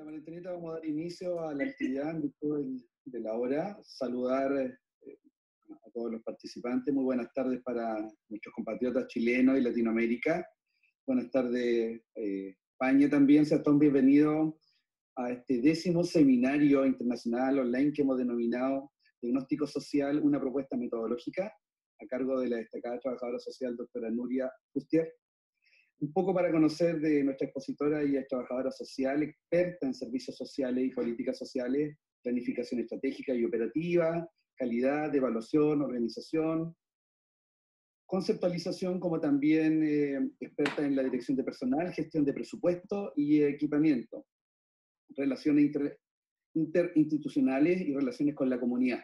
María Antonieta, vamos a dar inicio a la actividad en virtud de la hora. Saludar a todos los participantes. Muy buenas tardes para nuestros compatriotas chilenos y Latinoamérica. Buenas tardes, España también. Sean todos bienvenidos a este 10º seminario internacional online que hemos denominado Diagnóstico Social, una propuesta metodológica, a cargo de la destacada trabajadora social doctora Nuria Fustier. Un poco para conocer de nuestra expositora y trabajadora social, experta en servicios sociales y políticas sociales, planificación estratégica y operativa, calidad, evaluación, organización, conceptualización, como también experta en la dirección de personal, gestión de presupuesto y equipamiento, relaciones interinstitucionales y relaciones con la comunidad.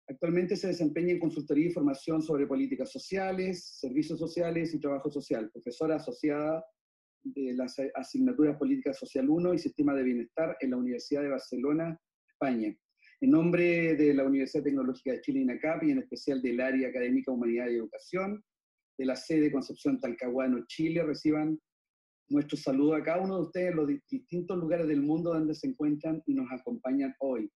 Actualmente se desempeña en consultoría y formación sobre políticas sociales, servicios sociales y trabajo social, profesora asociada de las asignaturas Política Social 1 y Sistema de Bienestar en la Universidad de Barcelona, España. En nombre de la Universidad Tecnológica de Chile, INACAP, y en especial del Área Académica Humanidad y Educación, de la sede Concepción Talcahuano, Chile, reciban nuestro saludo a cada uno de ustedes en los distintos lugares del mundo donde se encuentran y nos acompañan hoy.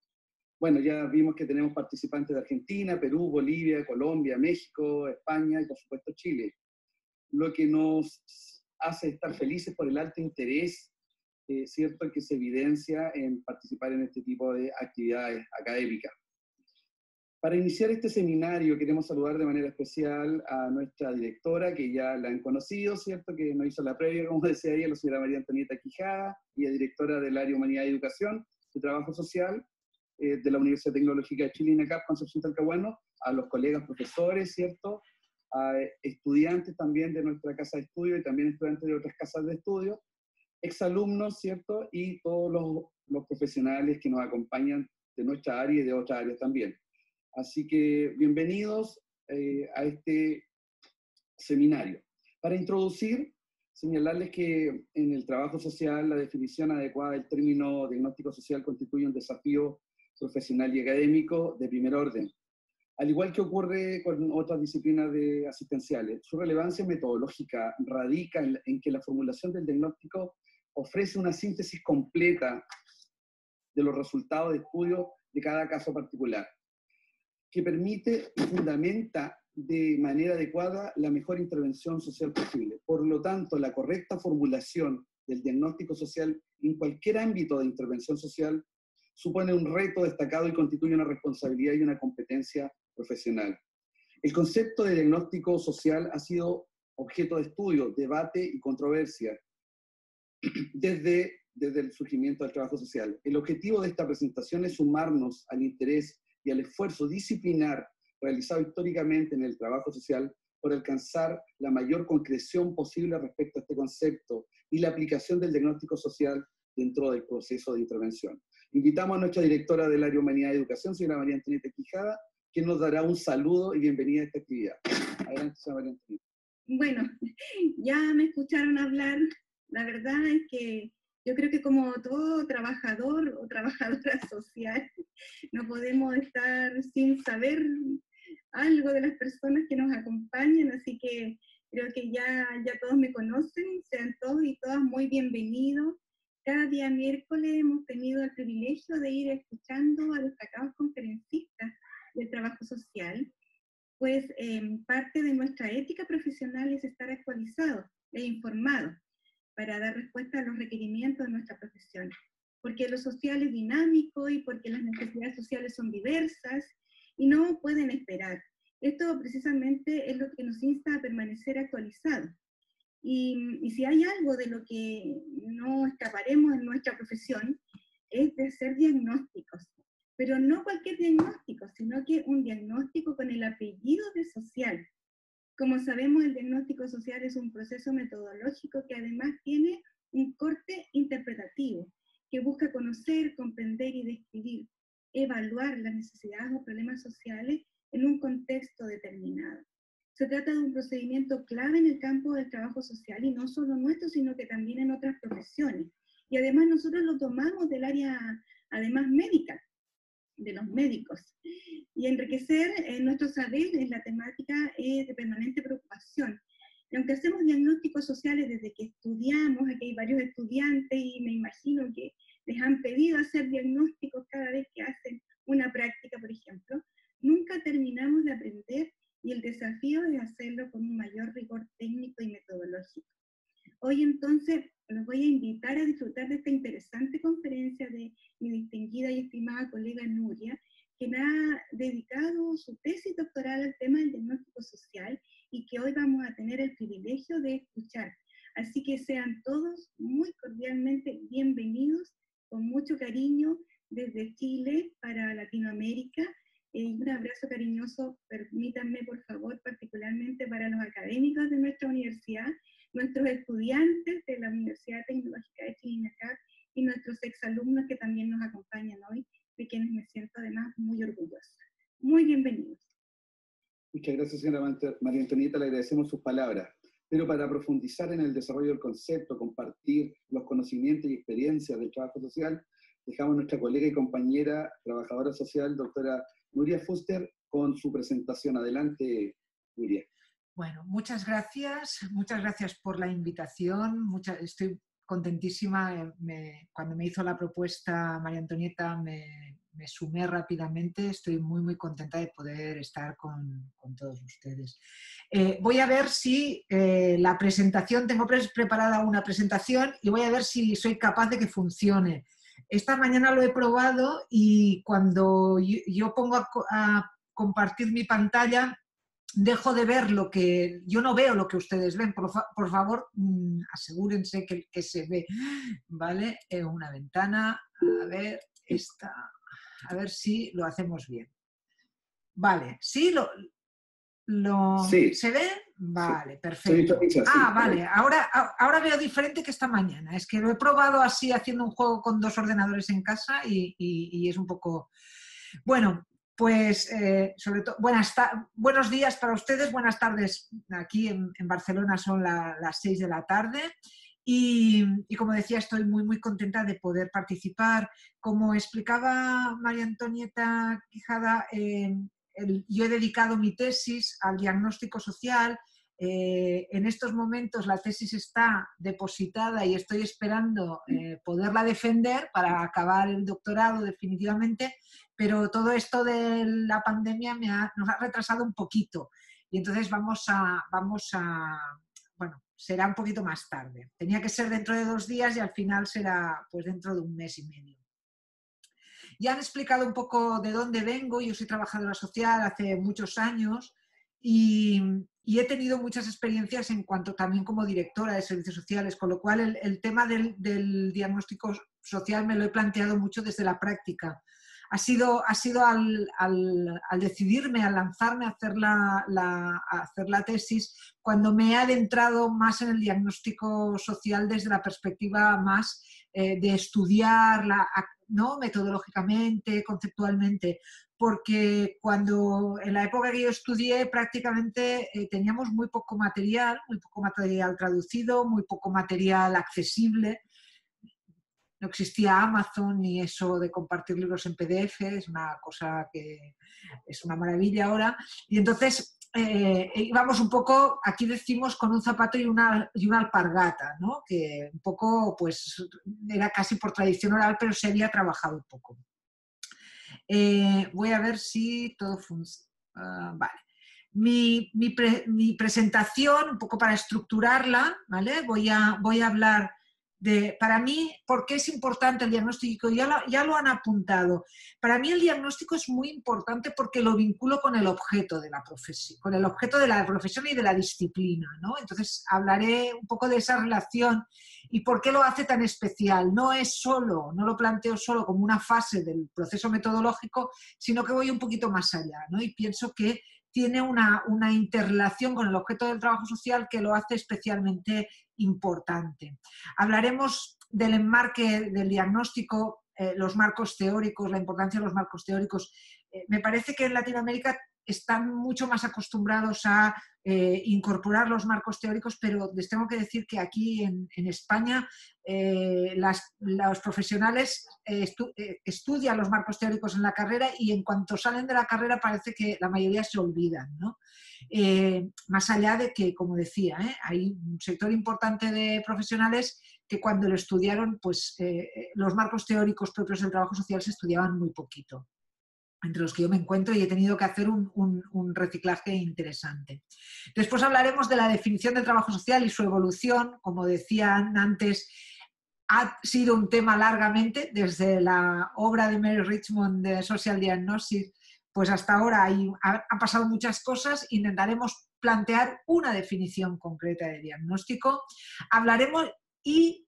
Bueno, ya vimos que tenemos participantes de Argentina, Perú, Bolivia, Colombia, México, España y por supuesto Chile. Lo que nos hace estar felices por el alto interés, cierto, que se evidencia en participar en este tipo de actividades académicas. Para iniciar este seminario queremos saludar de manera especial a nuestra directora, que ya la han conocido, cierto, que nos hizo la previa, como decía ella, la señora María Antonieta Quijada, y es directora del área Humanidad y Educación, de Trabajo Social, de la Universidad Tecnológica de Chile, INACAP, Concepción Talcahuano, a los colegas profesores, ¿cierto?, a estudiantes también de nuestra casa de estudio y también estudiantes de otras casas de estudio, exalumnos, ¿cierto?, y todos los profesionales que nos acompañan de nuestra área y de otras áreas también. Así que bienvenidos a este seminario. Para introducir, señalarles que en el trabajo social la definición adecuada del término diagnóstico social constituye un desafío profesional y académico de primer orden. Al igual que ocurre con otras disciplinas asistenciales, su relevancia metodológica radica en que la formulación del diagnóstico ofrece una síntesis completa de los resultados de estudio de cada caso particular, que permite y fundamenta de manera adecuada la mejor intervención social posible. Por lo tanto, la correcta formulación del diagnóstico social en cualquier ámbito de intervención social supone un reto destacado y constituye una responsabilidad y una competencia profesional. El concepto de diagnóstico social ha sido objeto de estudio, debate y controversia desde el surgimiento del trabajo social. El objetivo de esta presentación es sumarnos al interés y al esfuerzo disciplinar realizado históricamente en el trabajo social por alcanzar la mayor concreción posible respecto a este concepto y la aplicación del diagnóstico social dentro del proceso de intervención. Invitamos a nuestra directora del área Humanidad y Educación, señora María Antonieta Quijada, que nos dará un saludo y bienvenida a esta actividad. Adelante, señora María Antonieta. Bueno, ya me escucharon hablar. La verdad es que yo creo que como todo trabajador o trabajadora social, no podemos estar sin saber algo de las personas que nos acompañan, así que creo que ya todos me conocen, sean todos y todas muy bienvenidos. Cada día miércoles hemos tenido el privilegio de ir escuchando a destacados conferencistas del trabajo social, pues parte de nuestra ética profesional es estar actualizados e informados para dar respuesta a los requerimientos de nuestra profesión, porque lo social es dinámico y porque las necesidades sociales son diversas y no pueden esperar. Esto precisamente es lo que nos insta a permanecer actualizados. Y si hay algo de lo que no escaparemos en nuestra profesión, es de hacer diagnósticos. Pero no cualquier diagnóstico, sino que un diagnóstico con el apellido de social. Como sabemos, el diagnóstico social es un proceso metodológico que además tiene un corte interpretativo, que busca conocer, comprender y describir, evaluar las necesidades o problemas sociales en un contexto determinado. Se trata de un procedimiento clave en el campo del trabajo social, y no solo nuestro, sino que también en otras profesiones. Y además nosotros lo tomamos del área, además médica, de los médicos. Y enriquecer nuestro saber en la temática es de permanente preocupación. Y aunque hacemos diagnósticos sociales desde que estudiamos, aquí hay varios estudiantes y me imagino que pedido a hacer diagnósticos cada vez que hacen una práctica, por ejemplo, nunca terminamos de aprender y el desafío es hacerlo con un mayor rigor técnico y metodológico. Hoy entonces los voy a invitar a disfrutar de esta interesante conferencia de mi distinguida y estimada colega Nuria, quien ha dedicado su tesis doctoral al tema del diagnóstico social y que hoy vamos a tener el privilegio de escuchar. Así que sean todos muy cordialmente bienvenidos, con mucho cariño desde Chile para Latinoamérica. Un abrazo cariñoso, permítanme por favor, particularmente para los académicos de nuestra universidad, nuestros estudiantes de la Universidad Tecnológica de Chile y nuestros exalumnos que también nos acompañan hoy, de quienes me siento además muy orgullosa. Muy bienvenidos. Muchas gracias, señora María Antonieta, le agradecemos sus palabras. Pero para profundizar en el desarrollo del concepto, compartir los conocimientos y experiencias del trabajo social, dejamos a nuestra colega y compañera trabajadora social, doctora Nuria Fuster, con su presentación. Adelante, Nuria. Bueno, muchas gracias por la invitación. Estoy contentísima. Cuando me hizo la propuesta María Antonieta me sumé rápidamente. Estoy muy, muy contenta de poder estar con todos ustedes. Voy a ver si la presentación, tengo preparada una presentación y voy a ver si soy capaz de que funcione. Esta mañana lo he probado y cuando yo pongo a compartir mi pantalla, dejo de ver yo no veo lo que ustedes ven. Por favor, asegúrense que se ve, ¿vale? Una ventana, a ver, a ver si lo hacemos bien. Vale, ¿sí? Sí. ¿Se ve? Vale, perfecto. Sí, vale, ahora veo diferente que esta mañana. Es que lo he probado así haciendo un juego con 2 ordenadores en casa y es un poco... Bueno, pues sobre todo, buenos días para ustedes, buenas tardes. Aquí en Barcelona son las 6 de la tarde y como decía, estoy muy, muy contenta de poder participar. Como explicaba María Antonieta Quijada, yo he dedicado mi tesis al diagnóstico social. En estos momentos la tesis está depositada y estoy esperando poderla defender para acabar el doctorado definitivamente, pero todo esto de la pandemia nos ha retrasado un poquito y entonces bueno, será un poquito más tarde. Tenía que ser dentro de 2 días y al final será pues dentro de 1 mes y medio. Ya han explicado un poco de dónde vengo. Yo soy trabajadora social hace muchos años y he tenido muchas experiencias en cuanto también como directora de servicios sociales, con lo cual el tema del diagnóstico social me lo he planteado mucho desde la práctica. Ha sido al decidirme, al lanzarme a hacer la tesis, cuando me he adentrado más en el diagnóstico social desde la perspectiva más de estudiar ¿no? Metodológicamente, conceptualmente, porque en la época que yo estudié prácticamente teníamos muy poco material traducido, muy poco material accesible. No existía Amazon ni eso de compartir libros en PDF, es una cosa que es una maravilla ahora. Y entonces íbamos un poco, aquí decimos, con un zapato y una alpargata, ¿no? Que un poco pues era casi por tradición oral, pero se había trabajado un poco. Voy a ver si todo funciona. Vale. Mi presentación, un poco para estructurarla, ¿vale? Voy a hablar para mí, ¿por qué es importante el diagnóstico? Ya lo han apuntado. Para mí el diagnóstico es muy importante porque lo vinculo con el objeto de la profesión, con el objeto de la profesión y de la disciplina, ¿no? Entonces hablaré un poco de esa relación y por qué lo hace tan especial. No lo planteo solo como una fase del proceso metodológico, sino que voy un poquito más allá, ¿no? Y pienso que tiene una interrelación con el objeto del trabajo social que lo hace especialmente importante. Hablaremos del enmarque del diagnóstico, los marcos teóricos, la importancia de los marcos teóricos. Me parece que en Latinoamérica están mucho más acostumbrados a incorporar los marcos teóricos, pero les tengo que decir que aquí en España los profesionales estudian los marcos teóricos en la carrera y en cuanto salen de la carrera parece que la mayoría se olvidan, ¿no? Más allá de que, como decía, hay un sector importante de profesionales que cuando lo estudiaron, pues los marcos teóricos propios del trabajo social se estudiaban muy poquito, entre los que yo me encuentro, y he tenido que hacer un reciclaje interesante. Después hablaremos de la definición del trabajo social y su evolución. Como decían antes, ha sido un tema largamente, desde la obra de Mary Richmond de Social Diagnosis, pues hasta ahora han pasado muchas cosas. Intentaremos plantear una definición concreta de diagnóstico. Hablaremos, y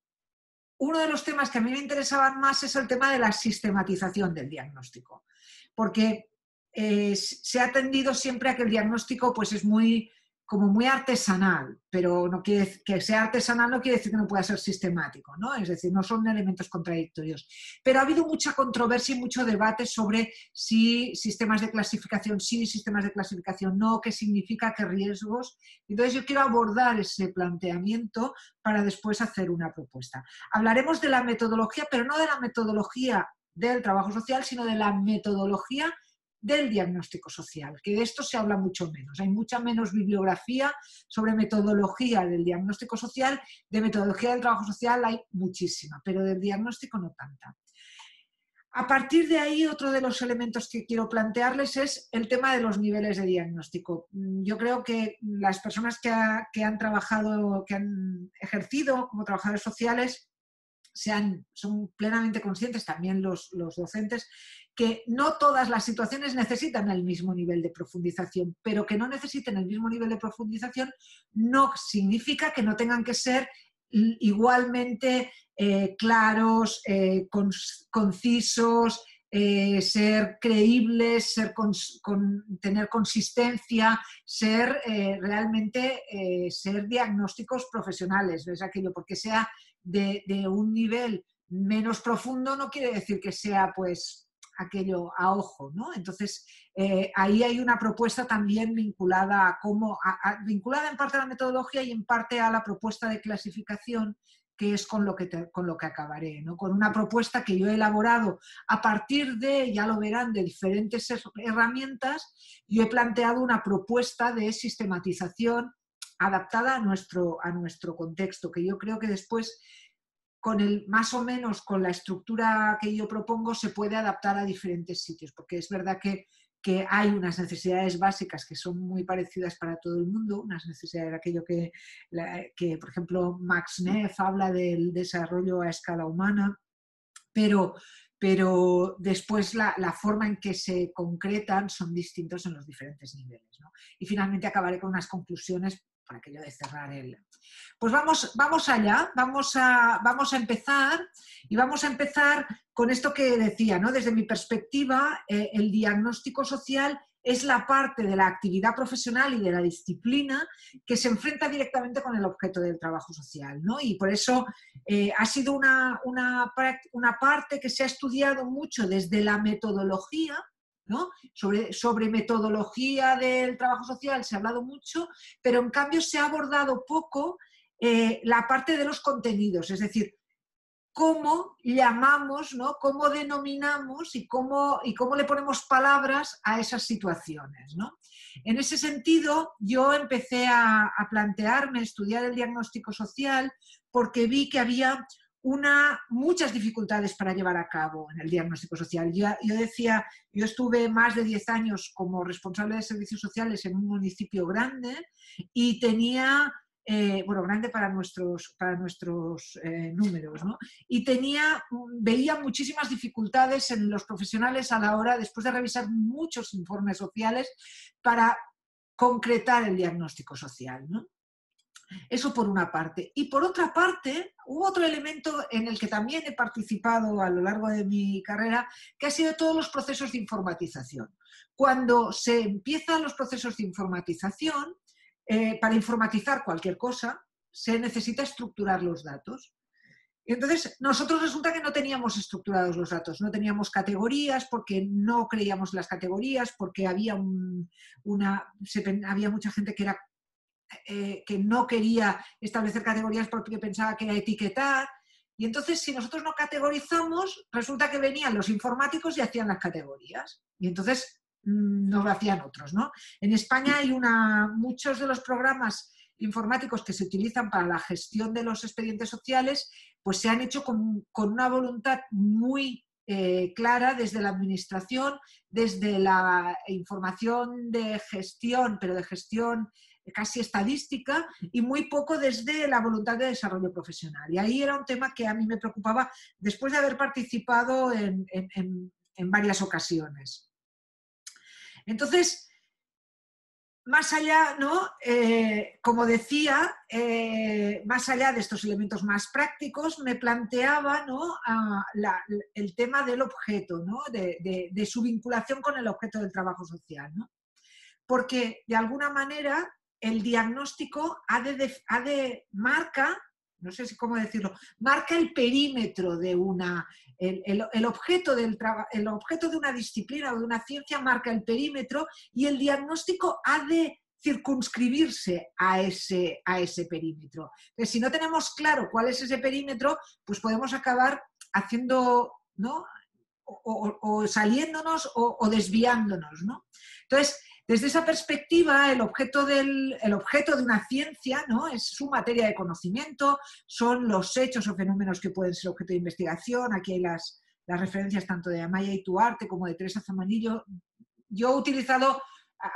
uno de los temas que a mí me interesaban más es el tema de la sistematización del diagnóstico, porque se ha tendido siempre a que el diagnóstico pues es muy artesanal, pero no quiere, que sea artesanal no quiere decir que no pueda ser sistemático, ¿no? Es decir, no son elementos contradictorios. Pero ha habido mucha controversia y mucho debate sobre si sistemas de clasificación sí, sistemas de clasificación no, qué significa, qué riesgos. Entonces yo quiero abordar ese planteamiento para después hacer una propuesta. Hablaremos de la metodología, pero no de la metodología del trabajo social, sino de la metodología del diagnóstico social, que de esto se habla mucho menos. Hay mucha menos bibliografía sobre metodología del diagnóstico social. De metodología del trabajo social hay muchísima, pero del diagnóstico no tanta. A partir de ahí, otro de los elementos que quiero plantearles es el tema de los niveles de diagnóstico. Yo creo que las personas que han trabajado, que han ejercido como trabajadores sociales, son plenamente conscientes, también los docentes, que no todas las situaciones necesitan el mismo nivel de profundización, pero que no necesiten el mismo nivel de profundización no significa que no tengan que ser igualmente claros, concisos, ser creíbles, tener consistencia, realmente ser diagnósticos profesionales, ¿ves aquello? Porque sea de un nivel menos profundo no quiere decir que sea pues aquello a ojo, ¿no? Entonces ahí hay una propuesta también vinculada vinculada en parte a la metodología y en parte a la propuesta de clasificación, que es con lo que acabaré, ¿no? Con una propuesta que yo he elaborado a partir de, ya lo verán, de diferentes herramientas. Yo he planteado una propuesta de sistematización adaptada a nuestro contexto, que yo creo que después, más o menos con la estructura que yo propongo, se puede adaptar a diferentes sitios, porque es verdad que hay unas necesidades básicas que son muy parecidas para todo el mundo, unas necesidades, aquello que por ejemplo, Max Neff habla del desarrollo a escala humana, pero después la forma en que se concretan son distintos en los diferentes niveles, ¿no? Y finalmente acabaré con unas conclusiones para aquello de cerrar Pues vamos allá, vamos a empezar, y vamos a empezar con esto que decía, ¿no? Desde mi perspectiva, el diagnóstico social es la parte de la actividad profesional y de la disciplina que se enfrenta directamente con el objeto del trabajo social, ¿no? Y por eso ha sido una parte que se ha estudiado mucho desde la metodología, ¿no? Sobre metodología del trabajo social se ha hablado mucho, pero en cambio se ha abordado poco la parte de los contenidos, es decir, cómo llamamos, ¿no? Cómo denominamos y cómo le ponemos palabras a esas situaciones, ¿no? En ese sentido, yo empecé a plantearme estudiar el diagnóstico social porque vi que había muchas dificultades para llevar a cabo en el diagnóstico social. Yo decía, yo estuve más de 10 años como responsable de servicios sociales en un municipio grande y tenía, grande para nuestros números, ¿no? Y veía muchísimas dificultades en los profesionales a la hora, después de revisar muchos informes sociales, para concretar el diagnóstico social, ¿no? Eso por una parte. Y por otra parte, hubo otro elemento en el que también he participado a lo largo de mi carrera, que ha sido todos los procesos de informatización. Cuando se empiezan los procesos de informatización, para informatizar cualquier cosa, se necesita estructurar los datos. Y entonces, nosotros resulta que no teníamos estructurados los datos, no teníamos categorías porque no creíamos en las categorías, porque había mucha gente que no quería establecer categorías porque pensaba que era etiquetar. Y entonces, si nosotros no categorizamos, resulta que venían los informáticos y hacían las categorías. Y entonces no lo hacían otros, ¿no? En España hay muchos de los programas informáticos que se utilizan para la gestión de los expedientes sociales, pues se han hecho con una voluntad muy clara desde la administración, desde la información de gestión, pero de gestión casi estadística, y muy poco desde la voluntad de desarrollo profesional. Y ahí era un tema que a mí me preocupaba después de haber participado en varias ocasiones. Entonces, más allá, ¿no? Como decía, más allá de estos elementos más prácticos, me planteaba, ¿no? El tema del objeto, ¿no? de su vinculación con el objeto del trabajo social, ¿no? Porque, de alguna manera, el diagnóstico marca, no sé cómo decirlo, marca el perímetro de el objeto de una disciplina o de una ciencia marca el perímetro, y el diagnóstico ha de circunscribirse a ese perímetro. Entonces, si no tenemos claro cuál es ese perímetro, pues podemos acabar haciendo, ¿no? o saliéndonos o desviándonos, ¿no? Entonces, desde esa perspectiva, el objeto de una ciencia, ¿no? Es su materia de conocimiento, son los hechos o fenómenos que pueden ser objeto de investigación. Aquí hay las referencias tanto de Amaya Ituarte como de Teresa Zamanillo. Yo he utilizado,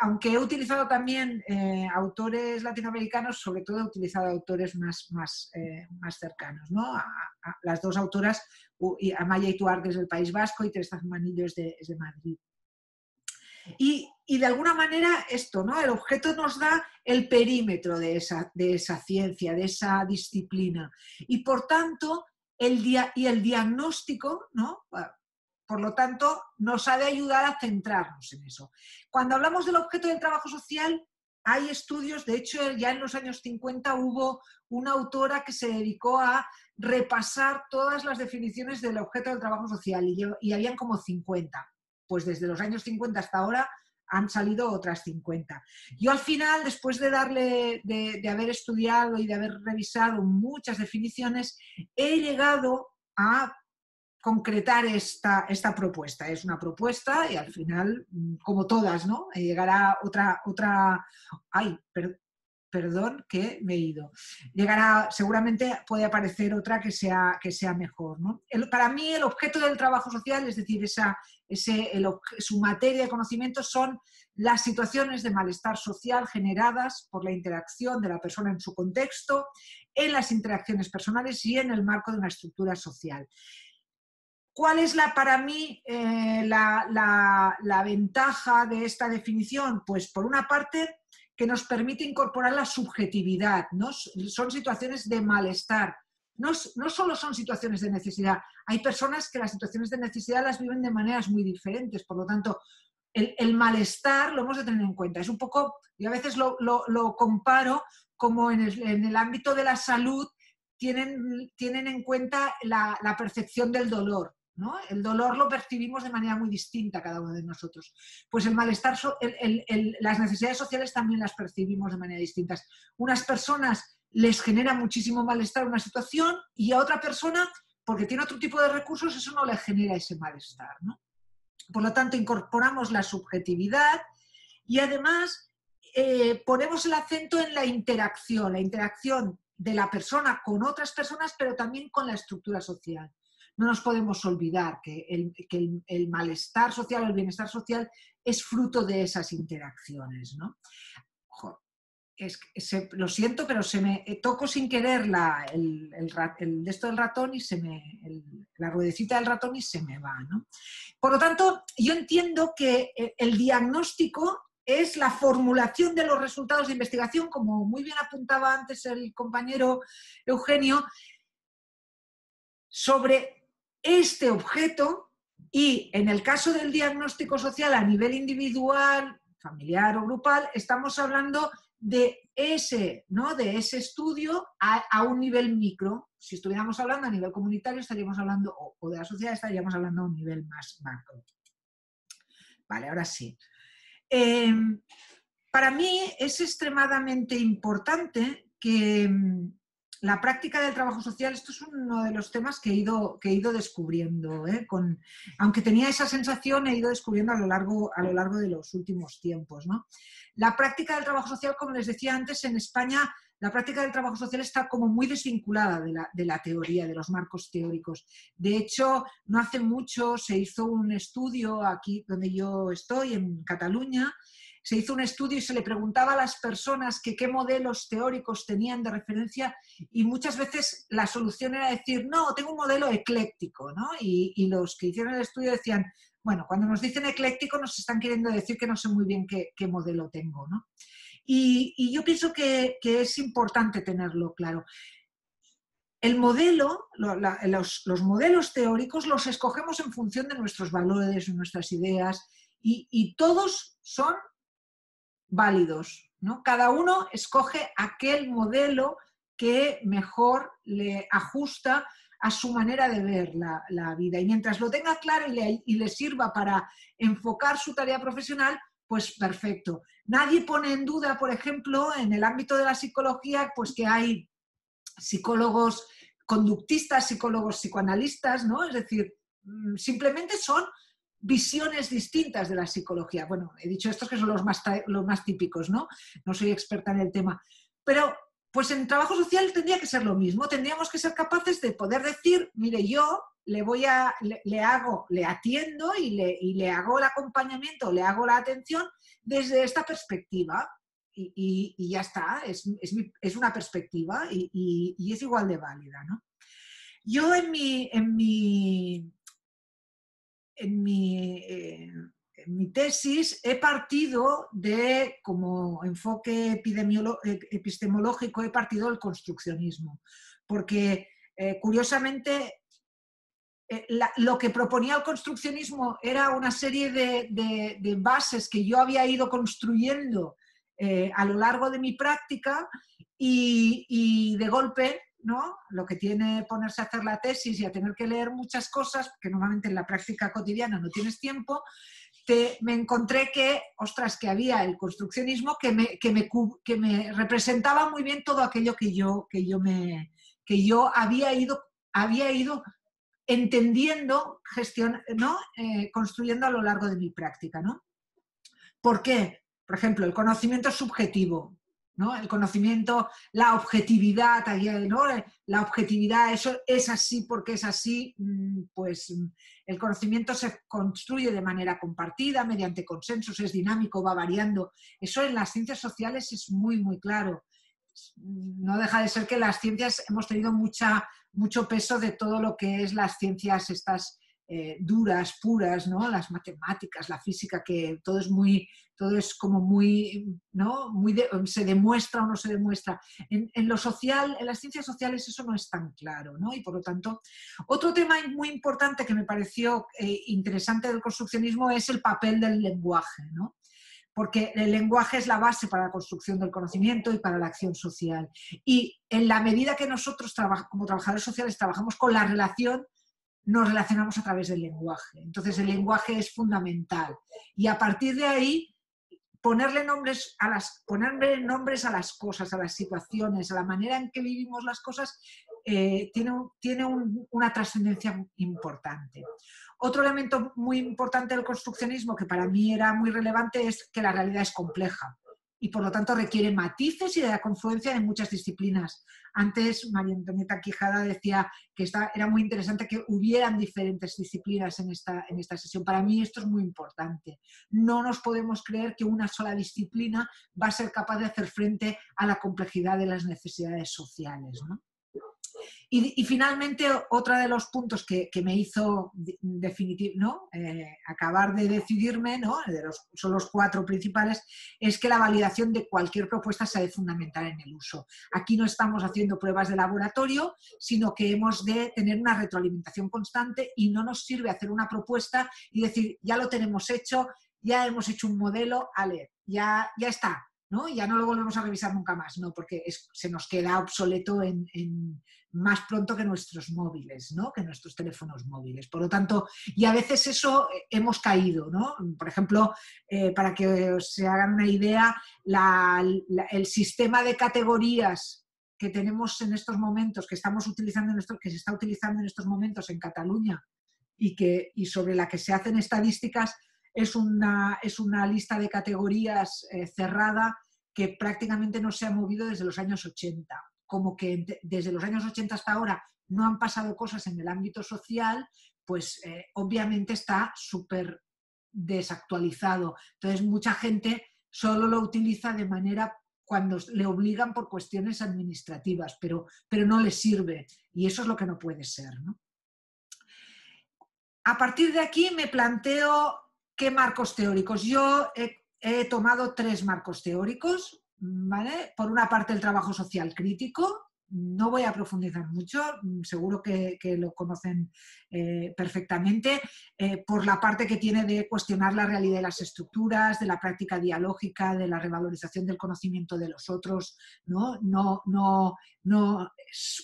aunque he utilizado también autores latinoamericanos, sobre todo he utilizado autores más cercanos, ¿no? A las dos autoras, Amaya Ituarte es del País Vasco y Teresa Zamanillo es de Madrid. Y de alguna manera esto, ¿no? El objeto nos da el perímetro de esa ciencia, de esa disciplina. Y por tanto, el diagnóstico, ¿no? Por lo tanto, nos ha de ayudar a centrarnos en eso. Cuando hablamos del objeto del trabajo social, hay estudios, de hecho ya en los años 50 hubo una autora que se dedicó a repasar todas las definiciones del objeto del trabajo social y habían como 50. Pues desde los años 50 hasta ahora han salido otras 50. Yo al final, después de haber estudiado y de haber revisado muchas definiciones, he llegado a concretar esta propuesta. Es una propuesta y al final, como todas, ¿no? Llegará otra. Ay, perdón, que me he ido. Llegará, seguramente puede aparecer otra que sea mejor, ¿no? Para mí el objeto del trabajo social, es decir, su materia de conocimiento, son las situaciones de malestar social generadas por la interacción de la persona en su contexto, en las interacciones personales y en el marco de una estructura social. ¿Cuál es para mí la ventaja de esta definición? Pues por una parte, que nos permite incorporar la subjetividad, ¿no? Son situaciones de malestar, no solo son situaciones de necesidad. Hay personas que las situaciones de necesidad las viven de maneras muy diferentes, por lo tanto, el malestar lo hemos de tener en cuenta. Es un poco, yo a veces lo comparo como en el ámbito de la salud tienen en cuenta la percepción del dolor, ¿no? El dolor lo percibimos de manera muy distinta cada uno de nosotros. Pues el malestar, las necesidades sociales también las percibimos de manera distinta. Unas personas les genera muchísimo malestar una situación y a otra persona, porque tiene otro tipo de recursos, eso no le genera ese malestar, ¿no? Por lo tanto, incorporamos la subjetividad y además ponemos el acento en la interacción de la persona con otras personas, pero también con la estructura social. No nos podemos olvidar que el malestar social o el bienestar social es fruto de esas interacciones, ¿no? Lo siento, pero toco sin querer esto del ratón y la ruedecita del ratón y se me va, ¿no? Por lo tanto, yo entiendo que el diagnóstico es la formulación de los resultados de investigación, como muy bien apuntaba antes el compañero Eugenio, sobre este objeto, y en el caso del diagnóstico social a nivel individual, familiar o grupal, estamos hablando de ese estudio a un nivel micro. Si estuviéramos hablando a nivel comunitario, estaríamos hablando, o de la sociedad, estaríamos hablando a un nivel más macro. Vale, ahora sí. Para mí es extremadamente importante que la práctica del trabajo social, esto es uno de los temas que he ido descubriendo, aunque tenía esa sensación, he ido descubriendo a lo largo de los últimos tiempos, ¿no? La práctica del trabajo social, como les decía antes, en España la práctica del trabajo social está como muy desvinculada de la teoría, de los marcos teóricos. De hecho, no hace mucho se hizo un estudio aquí donde yo estoy, en Cataluña, se hizo un estudio y se le preguntaba a las personas que qué modelos teóricos tenían de referencia y muchas veces la solución era decir, no, tengo un modelo ecléctico, ¿no? Y los que hicieron el estudio decían, bueno, cuando nos dicen ecléctico nos están queriendo decir que no sé muy bien qué modelo tengo, ¿no? Y yo pienso que es importante tenerlo claro. El modelo, los modelos teóricos los escogemos en función de nuestros valores, nuestras ideas, y todos son válidos, ¿no? Cada uno escoge aquel modelo que mejor le ajusta a su manera de ver la vida. Y mientras lo tenga claro y le sirva para enfocar su tarea profesional, pues perfecto. Nadie pone en duda, por ejemplo, en el ámbito de la psicología, pues que hay psicólogos conductistas, psicólogos psicoanalistas, ¿no? Es decir, simplemente son visiones distintas de la psicología. Bueno, he dicho estos que son los más típicos, ¿no? No soy experta en el tema. Pero, pues en trabajo social tendría que ser lo mismo. Tendríamos que ser capaces de poder decir, mire, yo le atiendo y le hago el acompañamiento, le hago la atención desde esta perspectiva. Y ya está, es una perspectiva y es igual de válida, ¿no? Yo en mi tesis he partido de, como enfoque epistemológico, he partido del construccionismo, porque curiosamente lo que proponía el construccionismo era una serie de bases que yo había ido construyendo a lo largo de mi práctica y de golpe, ¿no? Lo que tiene ponerse a hacer la tesis y a tener que leer muchas cosas, que normalmente en la práctica cotidiana no tienes tiempo, me encontré que, ostras, que había el construccionismo que me representaba muy bien todo aquello que yo había ido entendiendo, ¿no? Construyendo a lo largo de mi práctica, ¿no? ¿Por qué? Por ejemplo, el conocimiento subjetivo, ¿no? El conocimiento, la objetividad, ¿no? La objetividad, eso es así porque es así, pues el conocimiento se construye de manera compartida, mediante consensos, es dinámico, va variando. Eso en las ciencias sociales es muy, muy claro. No deja de ser que las ciencias hemos tenido mucho peso de todo lo que es las ciencias estas duras, puras, ¿no? Las matemáticas, la física, que todo es como muy, ¿no? Se demuestra o no se demuestra. En lo social, en las ciencias sociales eso no es tan claro, ¿no? Y por lo tanto, otro tema muy importante que me pareció interesante del construccionismo es el papel del lenguaje, ¿no? Porque el lenguaje es la base para la construcción del conocimiento y para la acción social. Y en la medida que nosotros, como trabajadores sociales, trabajamos con la relación, nos relacionamos a través del lenguaje. Entonces el lenguaje es fundamental. Y a partir de ahí, ponerle nombres a las cosas, a las situaciones, a la manera en que vivimos las cosas, tiene una trascendencia importante. Otro elemento muy importante del construccionismo que para mí era muy relevante es que la realidad es compleja y por lo tanto requiere matices y de la confluencia de muchas disciplinas. Antes María Antonieta Quijada decía que era muy interesante que hubieran diferentes disciplinas en esta sesión. Para mí esto es muy importante. No nos podemos creer que una sola disciplina va a ser capaz de hacer frente a la complejidad de las necesidades sociales, ¿no? Y finalmente, otro de los puntos que me hizo ¿no? Acabar de decidirme, ¿no? Son los 4 principales, es que la validación de cualquier propuesta se ha de fundamentar en el uso. Aquí no estamos haciendo pruebas de laboratorio, sino que hemos de tener una retroalimentación constante y no nos sirve hacer una propuesta y decir, ya lo tenemos hecho, ya hemos hecho un modelo, ale, ya está, ¿no? Ya no lo volvemos a revisar nunca más, ¿no? Porque se nos queda obsoleto más pronto que nuestros móviles, ¿no? Que nuestros teléfonos móviles. Por lo tanto, y a veces eso hemos caído, ¿no? Por ejemplo, para que se hagan una idea, el sistema de categorías que tenemos en estos momentos, que se está utilizando en estos momentos en Cataluña y sobre la que se hacen estadísticas, es una lista de categorías cerrada que prácticamente no se ha movido desde los años 80. Como que desde los años 80 hasta ahora no han pasado cosas en el ámbito social, pues obviamente está súper desactualizado. Entonces mucha gente solo lo utiliza de manera cuando le obligan por cuestiones administrativas, pero no le sirve. Y eso es lo que no puede ser, ¿no? A partir de aquí me planteo qué marcos teóricos. Yo he tomado 3 marcos teóricos, ¿vale? Por una parte el trabajo social crítico, no voy a profundizar mucho, seguro que lo conocen perfectamente, por la parte que tiene de cuestionar la realidad de las estructuras, de la práctica dialógica, de la revalorización del conocimiento de los otros, ¿no? No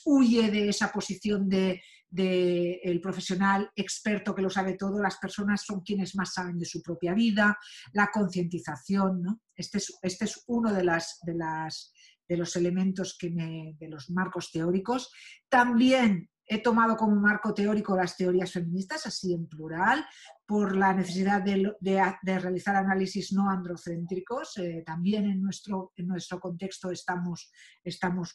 huye de esa posición de el profesional experto que lo sabe todo. Las personas son quienes más saben de su propia vida, la concientización, ¿no? Este es uno de los elementos de los marcos teóricos. También he tomado como marco teórico las teorías feministas, así en plural, por la necesidad de realizar análisis no androcéntricos. También en nuestro contexto estamos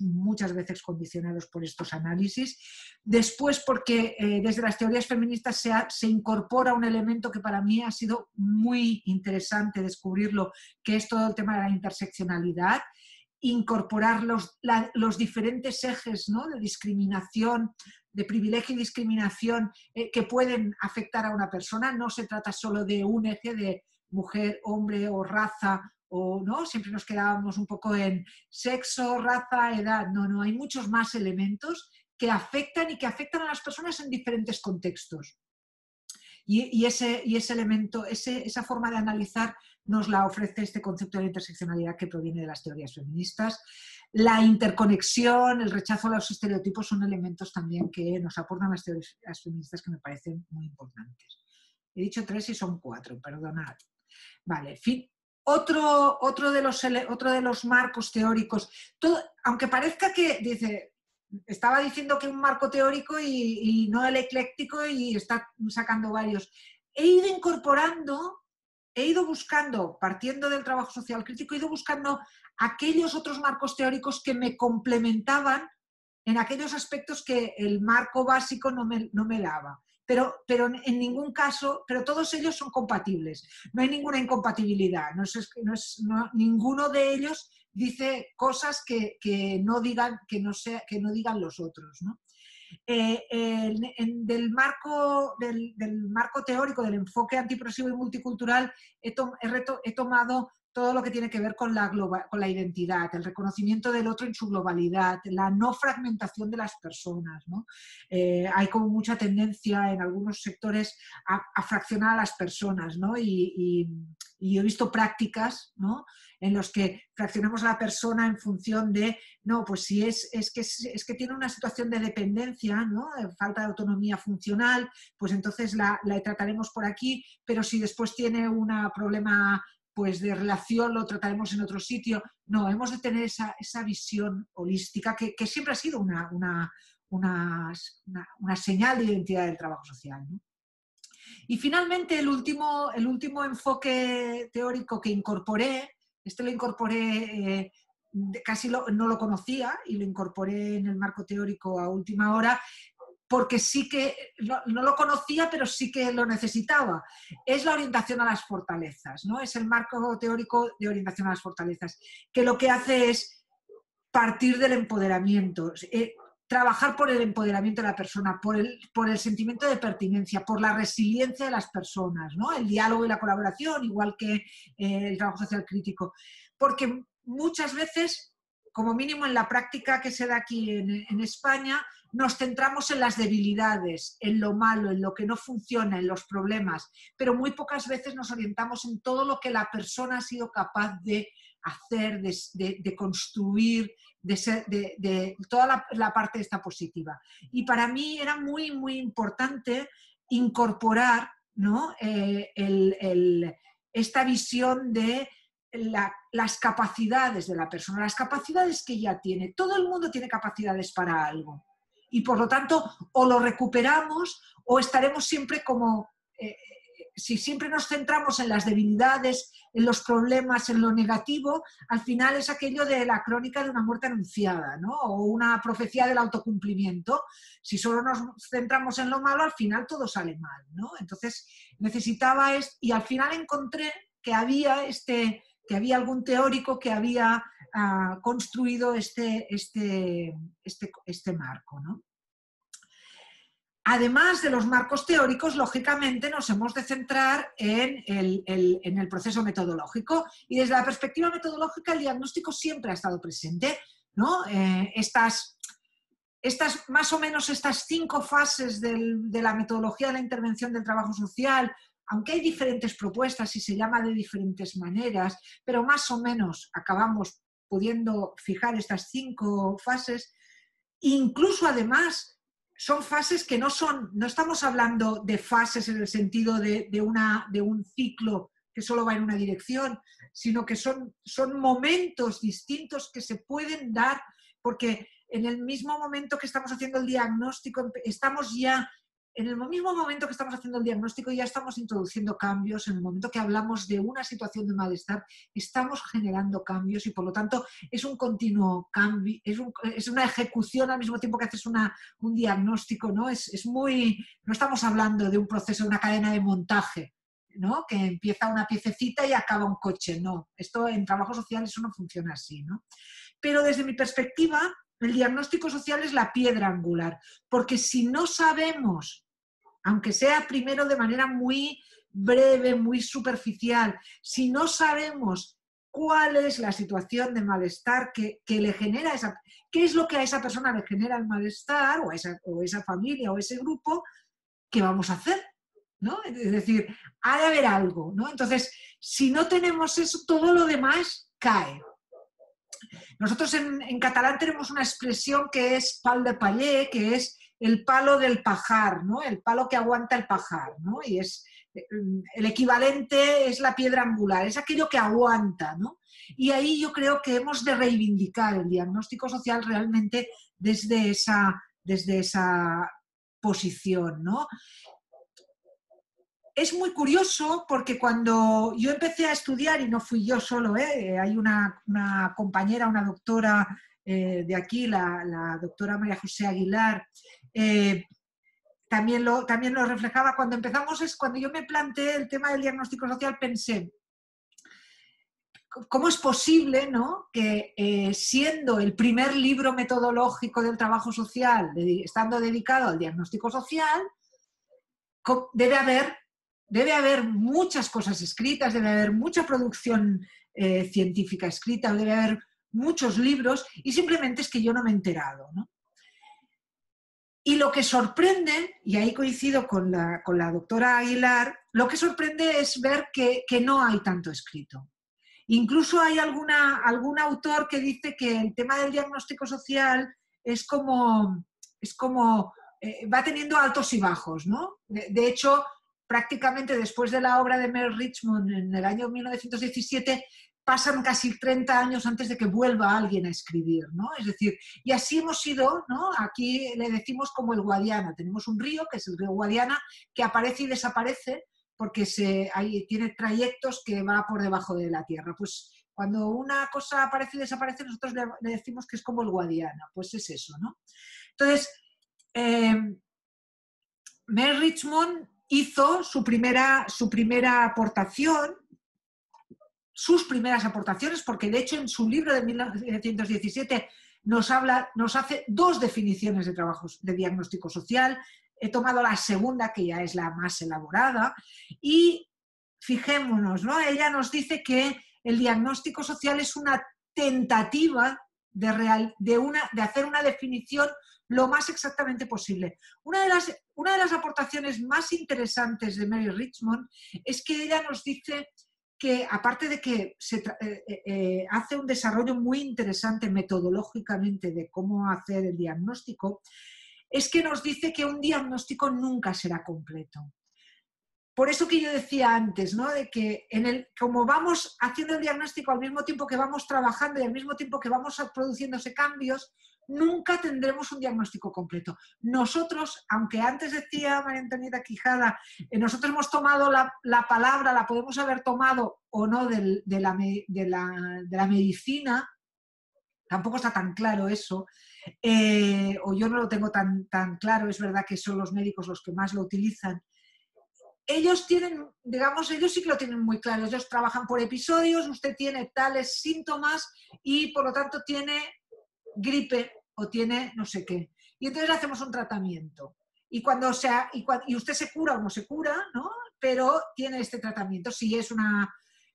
muchas veces condicionados por estos análisis. Después, porque desde las teorías feministas se incorpora un elemento que para mí ha sido muy interesante descubrirlo, que es todo el tema de la interseccionalidad, incorporar los diferentes ejes, ¿no?, de discriminación, de privilegio y discriminación que pueden afectar a una persona. No se trata solo de un eje de mujer, hombre o raza, o no, siempre nos quedábamos un poco en sexo, raza, edad. No, hay muchos más elementos que afectan a las personas en diferentes contextos. Y ese elemento, esa forma de analizar nos la ofrece este concepto de interseccionalidad que proviene de las teorías feministas. La interconexión, el rechazo a los estereotipos son elementos también que nos aportan las teorías feministas que me parecen muy importantes. He dicho 3 y son 4, perdonad. Vale, fin. Otro de los marcos teóricos, aunque parezca que estaba diciendo que un marco teórico y no el ecléctico y está sacando varios. He ido buscando, partiendo del trabajo social crítico, he ido buscando aquellos otros marcos teóricos que me complementaban en aquellos aspectos que el marco básico no me daba. Pero en ningún caso, pero todos ellos son compatibles. No hay ninguna incompatibilidad. Ninguno de ellos dice cosas que no digan los otros, ¿no? Del marco teórico, del enfoque antipresivo y multicultural, he tomado todo lo que tiene que ver con la identidad, el reconocimiento del otro en su globalidad, la no fragmentación de las personas, ¿no? Hay como mucha tendencia en algunos sectores a fraccionar a las personas, ¿no? Y he visto prácticas, ¿no?, en los que fraccionamos a la persona en función de, no, pues si es que tiene una situación de dependencia, ¿no?, de falta de autonomía funcional, pues entonces la trataremos por aquí, pero si después tiene un problema pues de relación lo trataremos en otro sitio. No, hemos de tener esa visión holística que siempre ha sido una señal de identidad del trabajo social, ¿no? Y finalmente el último enfoque teórico que incorporé, casi no lo conocía y lo incorporé en el marco teórico a última hora, porque sí que no lo conocía, pero sí que lo necesitaba. Es la orientación a las fortalezas, ¿no? Es el marco teórico de orientación a las fortalezas, que lo que hace es partir del empoderamiento, trabajar por el empoderamiento de la persona, por el sentimiento de pertinencia, por la resiliencia de las personas, ¿no? El diálogo y la colaboración, igual que el trabajo social crítico. Porque muchas veces, como mínimo en la práctica que se da aquí en España, nos centramos en las debilidades, en lo malo, en lo que no funciona, en los problemas, pero muy pocas veces nos orientamos en todo lo que la persona ha sido capaz de hacer, de construir, de toda la parte esta positiva. Y para mí era muy, muy importante incorporar, ¿no?, esta visión de las capacidades de la persona, las capacidades que ya tiene. Todo el mundo tiene capacidades para algo. Y por lo tanto, o lo recuperamos o estaremos siempre como si siempre nos centramos en las debilidades, en los problemas, en lo negativo, al final es aquello de la crónica de una muerte anunciada, ¿no? O una profecía del autocumplimiento. Si solo nos centramos en lo malo, al final todo sale mal, ¿no? Entonces necesitaba y al final encontré que había algún teórico que había construido este marco, ¿no? Además de los marcos teóricos, lógicamente nos hemos de centrar en el proceso metodológico, y desde la perspectiva metodológica el diagnóstico siempre ha estado presente, ¿no? Más o menos estas 5 fases de la metodología de la intervención del trabajo social, aunque hay diferentes propuestas y se llama de diferentes maneras, pero más o menos acabamos pudiendo fijar estas 5 fases. Incluso además son fases que no estamos hablando de fases en el sentido de un ciclo que solo va en una dirección, sino que son momentos distintos que se pueden dar, porque en el mismo momento que estamos haciendo el diagnóstico, en el mismo momento que estamos haciendo el diagnóstico ya estamos introduciendo cambios. En el momento que hablamos de una situación de malestar, estamos generando cambios, y por lo tanto es un continuo cambio, es una ejecución al mismo tiempo que haces un diagnóstico, ¿no? No estamos hablando de un proceso, de una cadena de montaje, ¿no? Que empieza una piececita y acaba un coche, no. Esto en trabajo social eso no funciona así, ¿no? Pero desde mi perspectiva, el diagnóstico social es la piedra angular, porque si no sabemos, aunque sea primero de manera muy breve, muy superficial, si no sabemos cuál es la situación de malestar que le genera qué es lo que a esa persona le genera el malestar, o esa familia, o ese grupo, ¿qué vamos a hacer? ¿No? Es decir, ha de haber algo, ¿no? Entonces, si no tenemos eso, todo lo demás cae. Nosotros en catalán tenemos una expresión que es pal de paller, que es el palo del pajar, ¿no? El palo que aguanta el pajar, ¿no? Y el equivalente es la piedra angular, es aquello que aguanta, ¿no? Y ahí yo creo que hemos de reivindicar el diagnóstico social realmente desde esa posición, ¿no? Es muy curioso porque cuando yo empecé a estudiar, y no fui yo solo, hay una compañera, una doctora de aquí, la doctora María José Aguilar, también lo reflejaba. Cuando cuando yo me planteé el tema del diagnóstico social, pensé, ¿cómo es posible, ¿no?, que siendo el primer libro metodológico del trabajo social, estando dedicado al diagnóstico social, debe haber muchas cosas escritas, debe haber mucha producción científica escrita, debe haber muchos libros, y simplemente es que yo no me he enterado, ¿no? Y lo que sorprende, y ahí coincido con la doctora Aguilar, lo que sorprende es ver que no hay tanto escrito. Incluso hay algún autor que dice que el tema del diagnóstico social es como va teniendo altos y bajos, ¿no? De hecho, prácticamente después de la obra de Mel Richmond en el año 1917, pasan casi 30 años antes de que vuelva alguien a escribir, ¿no? Es decir, y así hemos sido, ¿no? Aquí le decimos como el Guadiana. Tenemos un río, que es el río Guadiana, que aparece y desaparece porque tiene trayectos que va por debajo de la tierra. Pues cuando una cosa aparece y desaparece, nosotros le decimos que es como el Guadiana. Pues es eso, ¿no? Entonces, Mel Richmond hizo sus primeras aportaciones, porque de hecho en su libro de 1917 nos hace 2 definiciones de diagnóstico social. He tomado la segunda, que ya es la más elaborada, y fijémonos, ¿no? Ella nos dice que el diagnóstico social es una tentativa de hacer una definición lo más exactamente posible. Una de las aportaciones más interesantes de Mel Richmond es que ella nos dice que, aparte de que hace un desarrollo muy interesante metodológicamente de cómo hacer el diagnóstico, es que nos dice que un diagnóstico nunca será completo. por eso que yo decía antes, ¿no? De que como vamos haciendo el diagnóstico al mismo tiempo que vamos trabajando y al mismo tiempo que vamos produciéndose cambios, nunca tendremos un diagnóstico completo. Nosotros, aunque antes decía María Antonieta Quijada, nosotros hemos tomado la palabra, la podemos haber tomado o no de la medicina, tampoco está tan claro eso, o yo no lo tengo tan claro, es verdad que son los médicos los que más lo utilizan. Ellos tienen, digamos, ellos sí que lo tienen muy claro, ellos trabajan por episodios, usted tiene tales síntomas y por lo tanto tiene gripe o tiene no sé qué. Y entonces le hacemos un tratamiento. Y usted se cura o no se cura, ¿no? Pero tiene este tratamiento. Sí, es una...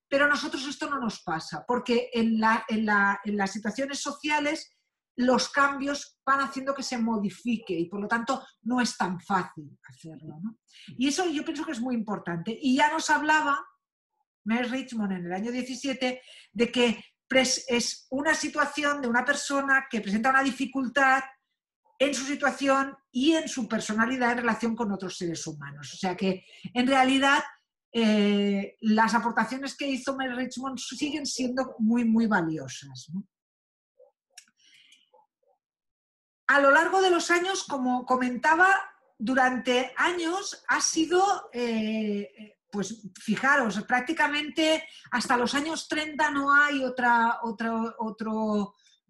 Pero a nosotros esto no nos pasa, porque en las situaciones sociales los cambios van haciendo que se modifique y por lo tanto no es tan fácil hacerlo, ¿no? Y eso yo pienso que es muy importante. Y ya nos hablaba Mel Richmond en el año 17 de que es una situación de una persona que presenta una dificultad en su situación y en su personalidad en relación con otros seres humanos. O sea que en realidad las aportaciones que hizo Mel Richmond siguen siendo muy, muy valiosas, ¿no? A lo largo de los años, como comentaba, durante años ha sido, pues fijaros, prácticamente hasta los años 30 no hay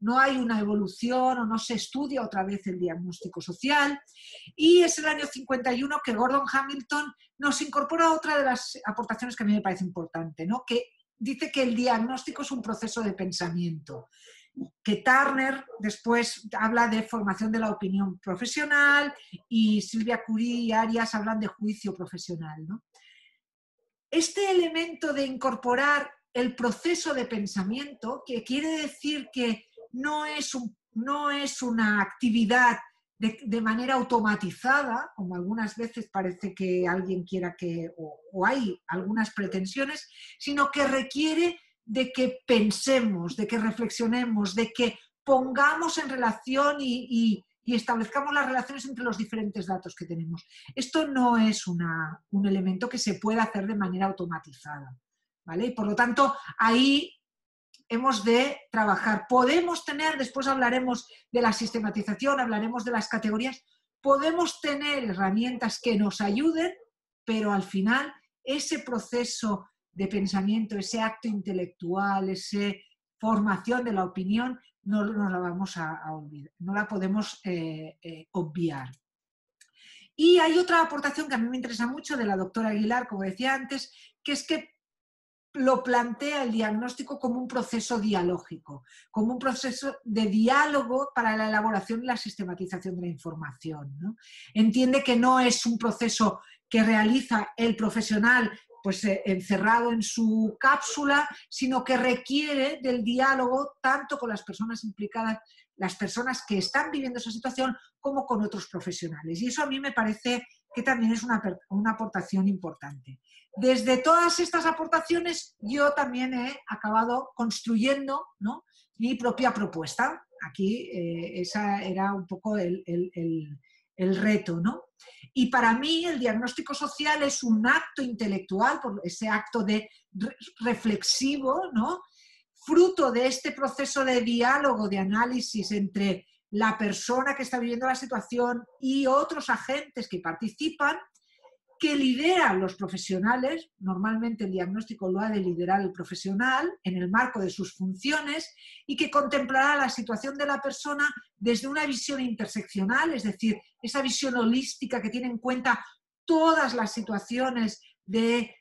no hay una evolución o no se estudia otra vez el diagnóstico social, y es el año 51 que Gordon Hamilton nos incorpora otra de las aportaciones que a mí me parece importante, ¿no? Que dice que el diagnóstico es un proceso de pensamiento, que Turner después habla de formación de la opinión profesional y Silvia Curie y Arias hablan de juicio profesional, ¿no? Este elemento de incorporar el proceso de pensamiento, que quiere decir que no es una actividad de manera automatizada, como algunas veces parece que alguien quiera o hay algunas pretensiones, sino que requiere de que pensemos, de que reflexionemos, de que pongamos en relación y establezcamos las relaciones entre los diferentes datos que tenemos. Esto no es un elemento que se pueda hacer de manera automatizada, ¿vale? Y por lo tanto, ahí hemos de trabajar. Podemos tener, después hablaremos de la sistematización, hablaremos de las categorías, podemos tener herramientas que nos ayuden, pero al final ese proceso de pensamiento, ese acto intelectual, esa formación de la opinión, no la vamos a olvidar, no la podemos obviar. Y hay otra aportación que a mí me interesa mucho de la doctora Aguilar, como decía antes, que es que lo plantea el diagnóstico como un proceso dialógico, como un proceso de diálogo para la elaboración y la sistematización de la información, ¿no? Entiende que no es un proceso que realiza el profesional pues, encerrado en su cápsula, sino que requiere del diálogo tanto con las personas implicadas, las personas que están viviendo esa situación, como con otros profesionales. Y eso a mí me parece que también es una aportación importante. Desde todas estas aportaciones yo también he acabado construyendo, ¿no?, mi propia propuesta. Aquí esa era un poco el reto, ¿no? Y para mí el diagnóstico social es un acto intelectual, por ese acto de reflexivo, ¿no?, fruto de este proceso de diálogo, de análisis entre la persona que está viviendo la situación y otros agentes que participan, que lideran los profesionales. Normalmente el diagnóstico lo ha de liderar el profesional en el marco de sus funciones, y que contemplará la situación de la persona desde una visión interseccional, es decir, esa visión holística que tiene en cuenta todas las situaciones de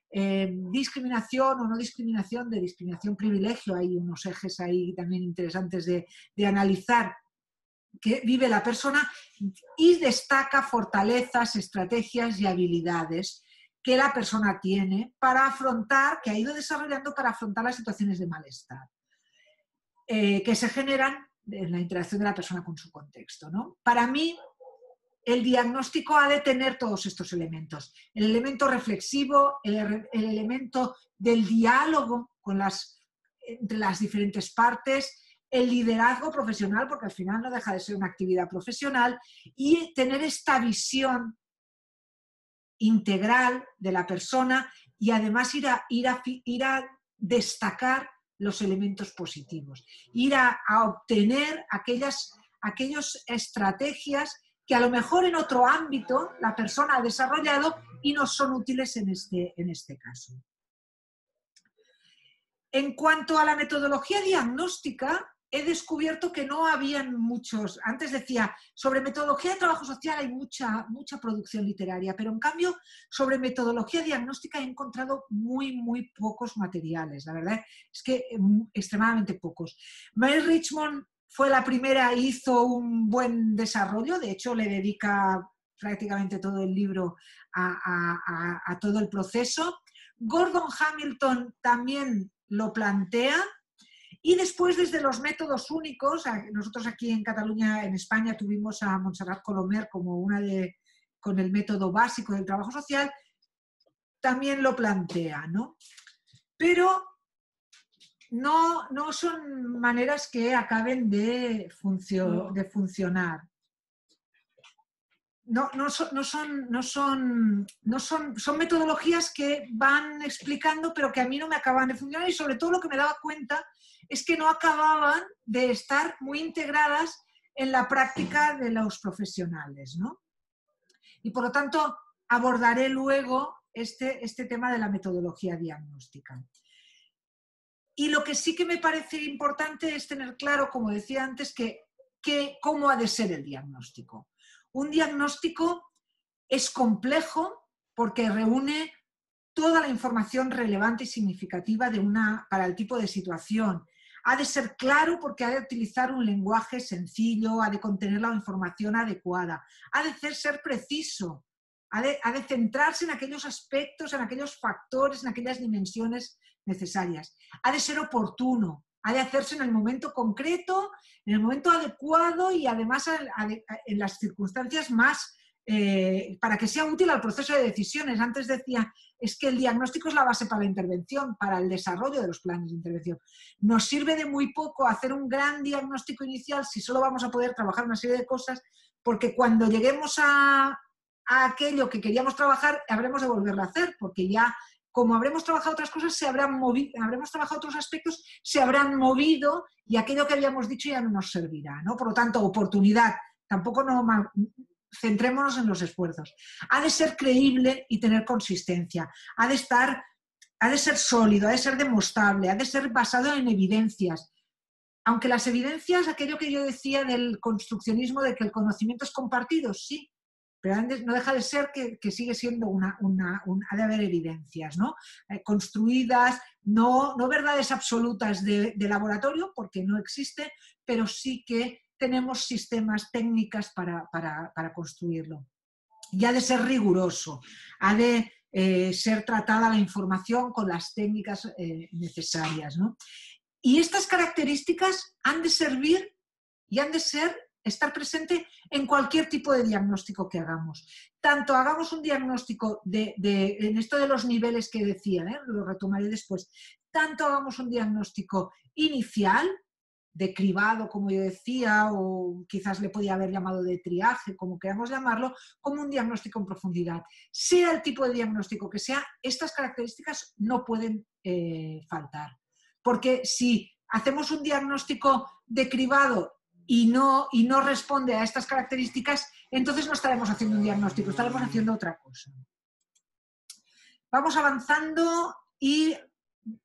discriminación o no discriminación, de discriminación privilegio. Hay unos ejes ahí también interesantes de analizar que vive la persona, y destaca fortalezas, estrategias y habilidades que la persona tiene para afrontar, que ha ido desarrollando para afrontar las situaciones de malestar que se generan en la interacción de la persona con su contexto, ¿no? Para mí, el diagnóstico ha de tener todos estos elementos. El elemento reflexivo, el elemento del diálogo entre las diferentes partes, el liderazgo profesional, porque al final no deja de ser una actividad profesional, y tener esta visión integral de la persona y además ir a destacar los elementos positivos, ir a obtener aquellas estrategias que a lo mejor en otro ámbito la persona ha desarrollado y no son útiles en este caso. En cuanto a la metodología diagnóstica, he descubierto que no habían muchos. Antes decía, sobre metodología de trabajo social hay mucha producción literaria, pero en cambio sobre metodología diagnóstica he encontrado muy pocos materiales. La verdad es que extremadamente pocos. Mary Richmond fue la primera, hizo un buen desarrollo, de hecho le dedica prácticamente todo el libro a todo el proceso. Gordon Hamilton también lo plantea. Y después, desde los métodos únicos, nosotros aquí en Cataluña, en España, tuvimos a Montserrat Colomer como con el método básico del trabajo social, también lo plantea, ¿no? Pero no son maneras que acaben de funcionar. Son metodologías que van explicando, pero que a mí no me acaban de funcionar, y sobre todo lo que me daba cuenta es que no acababan de estar muy integradas en la práctica de los profesionales, ¿no? Y por lo tanto abordaré luego este tema de la metodología diagnóstica. Y lo que sí que me parece importante es tener claro, como decía antes, cómo ha de ser el diagnóstico. Un diagnóstico es complejo porque reúne toda la información relevante y significativa para el tipo de situación. Ha de ser claro porque ha de utilizar un lenguaje sencillo, ha de contener la información adecuada, ha de ser preciso, ha de centrarse en aquellos aspectos, en aquellos factores, en aquellas dimensiones necesarias. Ha de ser oportuno, ha de hacerse en el momento concreto, en el momento adecuado y además en las circunstancias más, para que sea útil al proceso de decisiones. Antes decía, es que el diagnóstico es la base para la intervención, para el desarrollo de los planes de intervención. Nos sirve de muy poco hacer un gran diagnóstico inicial si solo vamos a poder trabajar una serie de cosas, porque cuando lleguemos a aquello que queríamos trabajar, habremos de volverlo a hacer, porque ya, como habremos trabajado otras cosas, habremos trabajado otros aspectos, se habrán movido y aquello que habíamos dicho ya no nos servirá, ¿no? Por lo tanto, oportunidad, tampoco centrémonos en los esfuerzos. Ha de ser creíble y tener consistencia, ha de ser sólido, ha de ser demostrable, ha de ser basado en evidencias. Aunque las evidencias, aquello que yo decía del construccionismo, de que el conocimiento es compartido, sí, pero no deja de ser que sigue siendo ha de haber evidencias, ¿no? Construidas, no verdades absolutas de laboratorio, porque no existe, pero sí que tenemos sistemas, técnicas para construirlo. Y ha de ser riguroso, ha de ser tratada la información con las técnicas necesarias, ¿no? Y estas características han de servir y han de estar presente en cualquier tipo de diagnóstico que hagamos. Tanto hagamos un diagnóstico en esto de los niveles que decía, lo retomaré después, tanto hagamos un diagnóstico inicial, de cribado, como yo decía, o quizás le podía haber llamado de triaje, como queramos llamarlo, como un diagnóstico en profundidad. Sea el tipo de diagnóstico que sea, estas características no pueden faltar. Porque si hacemos un diagnóstico de cribado y no responde a estas características, entonces no estaremos haciendo un diagnóstico, estaremos haciendo otra cosa. Vamos avanzando y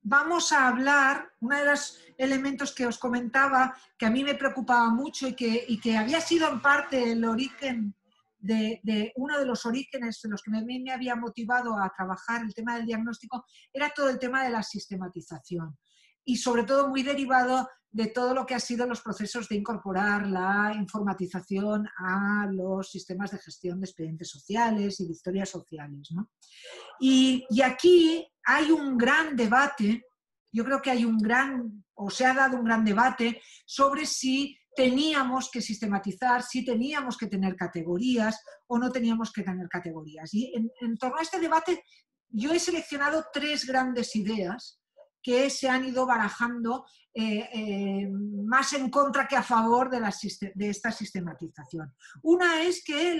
vamos a hablar, uno de los elementos que os comentaba, que a mí me preocupaba mucho y que había sido en parte el origen de uno de los orígenes de los que me había motivado a trabajar el tema del diagnóstico, era todo el tema de la sistematización. Y sobre todo muy derivado de todo lo que ha sido los procesos de incorporar la informatización a los sistemas de gestión de expedientes sociales y de historias sociales, ¿no? Y aquí hay un gran debate, yo creo que se ha dado un gran debate sobre si teníamos que sistematizar, si teníamos que tener categorías o no teníamos que tener categorías. Y en torno a este debate yo he seleccionado 3 grandes ideas que se han ido barajando más en contra que a favor de esta sistematización. Una es que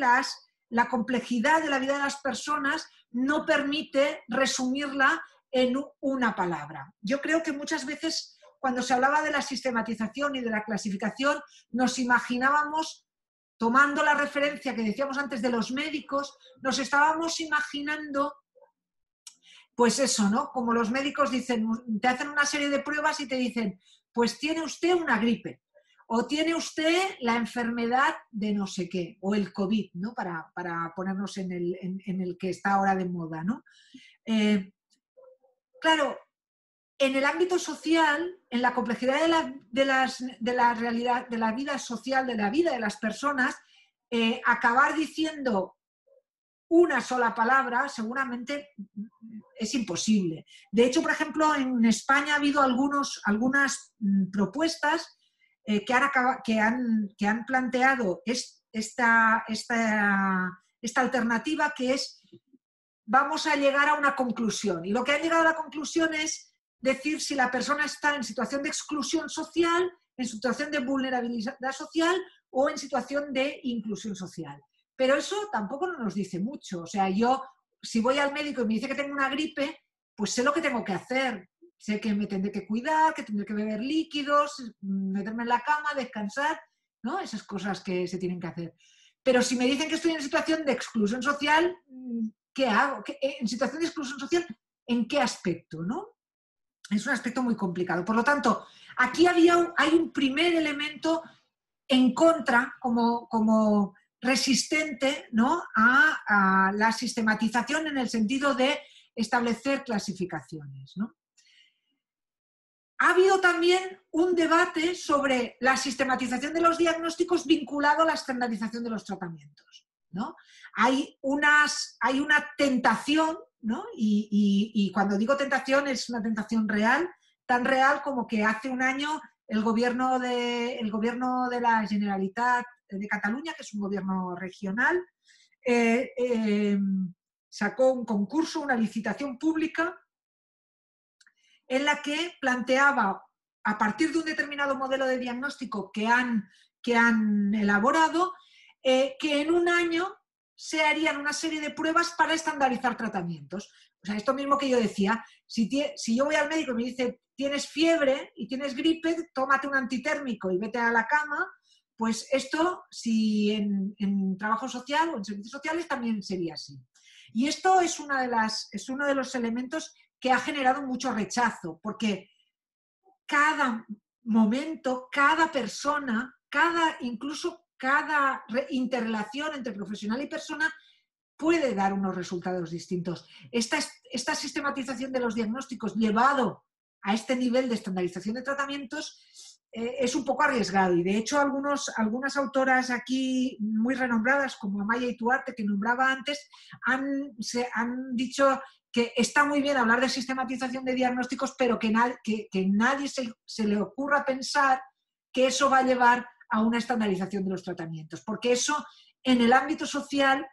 la complejidad de la vida de las personas no permite resumirla en una palabra. Yo creo que muchas veces cuando se hablaba de la sistematización y de la clasificación nos imaginábamos, tomando la referencia que decíamos antes de los médicos, nos estábamos imaginando pues eso, ¿no? Como los médicos dicen, te hacen una serie de pruebas y te dicen, pues tiene usted una gripe, o tiene usted la enfermedad de no sé qué, o el COVID, ¿no? Para ponernos en el que está ahora de moda, ¿no? Claro, en el ámbito social, en la complejidad de la realidad, de la vida social, de la vida de las personas, acabar diciendo una sola palabra seguramente es imposible. De hecho, por ejemplo, en España ha habido algunas propuestas que han planteado esta alternativa, que es vamos a llegar a una conclusión. Y lo que han llegado a la conclusión es decir si la persona está en situación de exclusión social, en situación de vulnerabilidad social o en situación de inclusión social. Pero eso tampoco nos dice mucho. O sea, yo, si voy al médico y me dice que tengo una gripe, pues sé lo que tengo que hacer. Sé que me tendré que cuidar, que tendré que beber líquidos, meterme en la cama, descansar, ¿no? Esas cosas que se tienen que hacer. Pero si me dicen que estoy en situación de exclusión social, ¿qué hago? En situación de exclusión social, ¿en qué aspecto, no? Es un aspecto muy complicado. Por lo tanto, aquí hay un primer elemento en contra, como resistente, ¿no? a la sistematización en el sentido de establecer clasificaciones, ¿no? Ha habido también un debate sobre la sistematización de los diagnósticos vinculado a la estandarización de los tratamientos, ¿no? Hay una tentación, ¿no? Y cuando digo tentación es una tentación real, tan real como que hace un año el gobierno de la Generalitat de Cataluña, que es un gobierno regional, sacó un concurso, una licitación pública, en la que planteaba, a partir de un determinado modelo de diagnóstico que han elaborado, que en un año se harían una serie de pruebas para estandarizar tratamientos. O sea, esto mismo que yo decía, si yo voy al médico y me dice tienes fiebre y tienes gripe, tómate un antitérmico y vete a la cama, pues esto, si en trabajo social o en servicios sociales, también sería así. Y esto es uno de los elementos que ha generado mucho rechazo, porque cada momento, cada persona, incluso cada interrelación entre profesional y persona puede dar unos resultados distintos. Esta sistematización de los diagnósticos llevado a este nivel de estandarización de tratamientos es un poco arriesgado, y de hecho algunas autoras aquí muy renombradas, como Amaya Ituarte, que nombraba antes, han dicho que está muy bien hablar de sistematización de diagnósticos, pero que nadie se le ocurra pensar que eso va a llevar a una estandarización de los tratamientos, porque eso en el ámbito social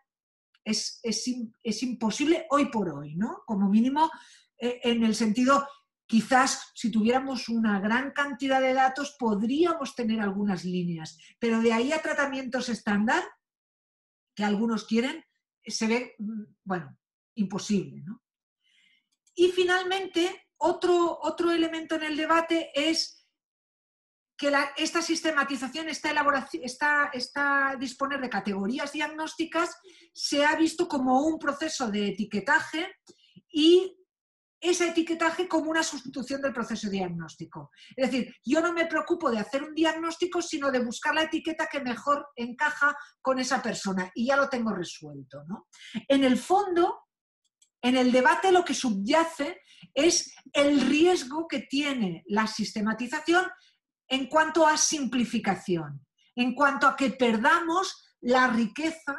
es imposible hoy por hoy, ¿no? Como mínimo, en el sentido, quizás si tuviéramos una gran cantidad de datos podríamos tener algunas líneas, pero de ahí a tratamientos estándar, que algunos quieren, se ve, bueno, imposible, ¿no? Y finalmente, otro elemento en el debate es que esta sistematización, esta disponer de categorías diagnósticas, se ha visto como un proceso de etiquetaje, y ese etiquetaje como una sustitución del proceso diagnóstico. Es decir, yo no me preocupo de hacer un diagnóstico, sino de buscar la etiqueta que mejor encaja con esa persona, y ya lo tengo resuelto, ¿no? En el fondo, en el debate lo que subyace es el riesgo que tiene la sistematización en cuanto a simplificación, en cuanto a que perdamos la riqueza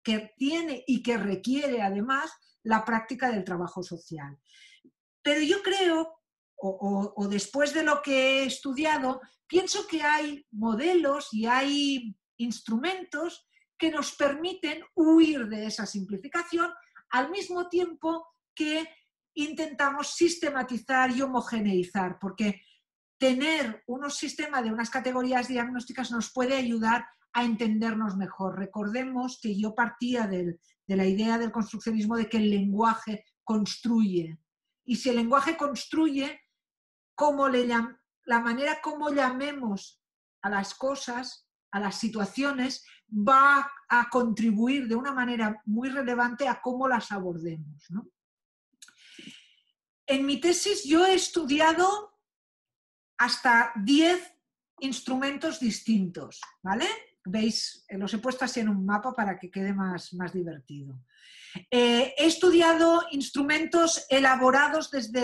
que tiene y que requiere además la práctica del trabajo social. Pero yo creo, o después de lo que he estudiado, pienso que hay modelos y hay instrumentos que nos permiten huir de esa simplificación, al mismo tiempo que intentamos sistematizar y homogeneizar, porque tener unos sistemas de unas categorías diagnósticas nos puede ayudar a entendernos mejor. Recordemos que yo partía de la idea del construccionismo de que el lenguaje construye. Y si el lenguaje construye, la manera como llamemos a las cosas, a las situaciones, va a contribuir de una manera muy relevante a cómo las abordemos, ¿no? En mi tesis yo he estudiado hasta 10 instrumentos distintos, ¿vale? Veis, los he puesto así en un mapa para que quede más divertido. He estudiado instrumentos elaborados desde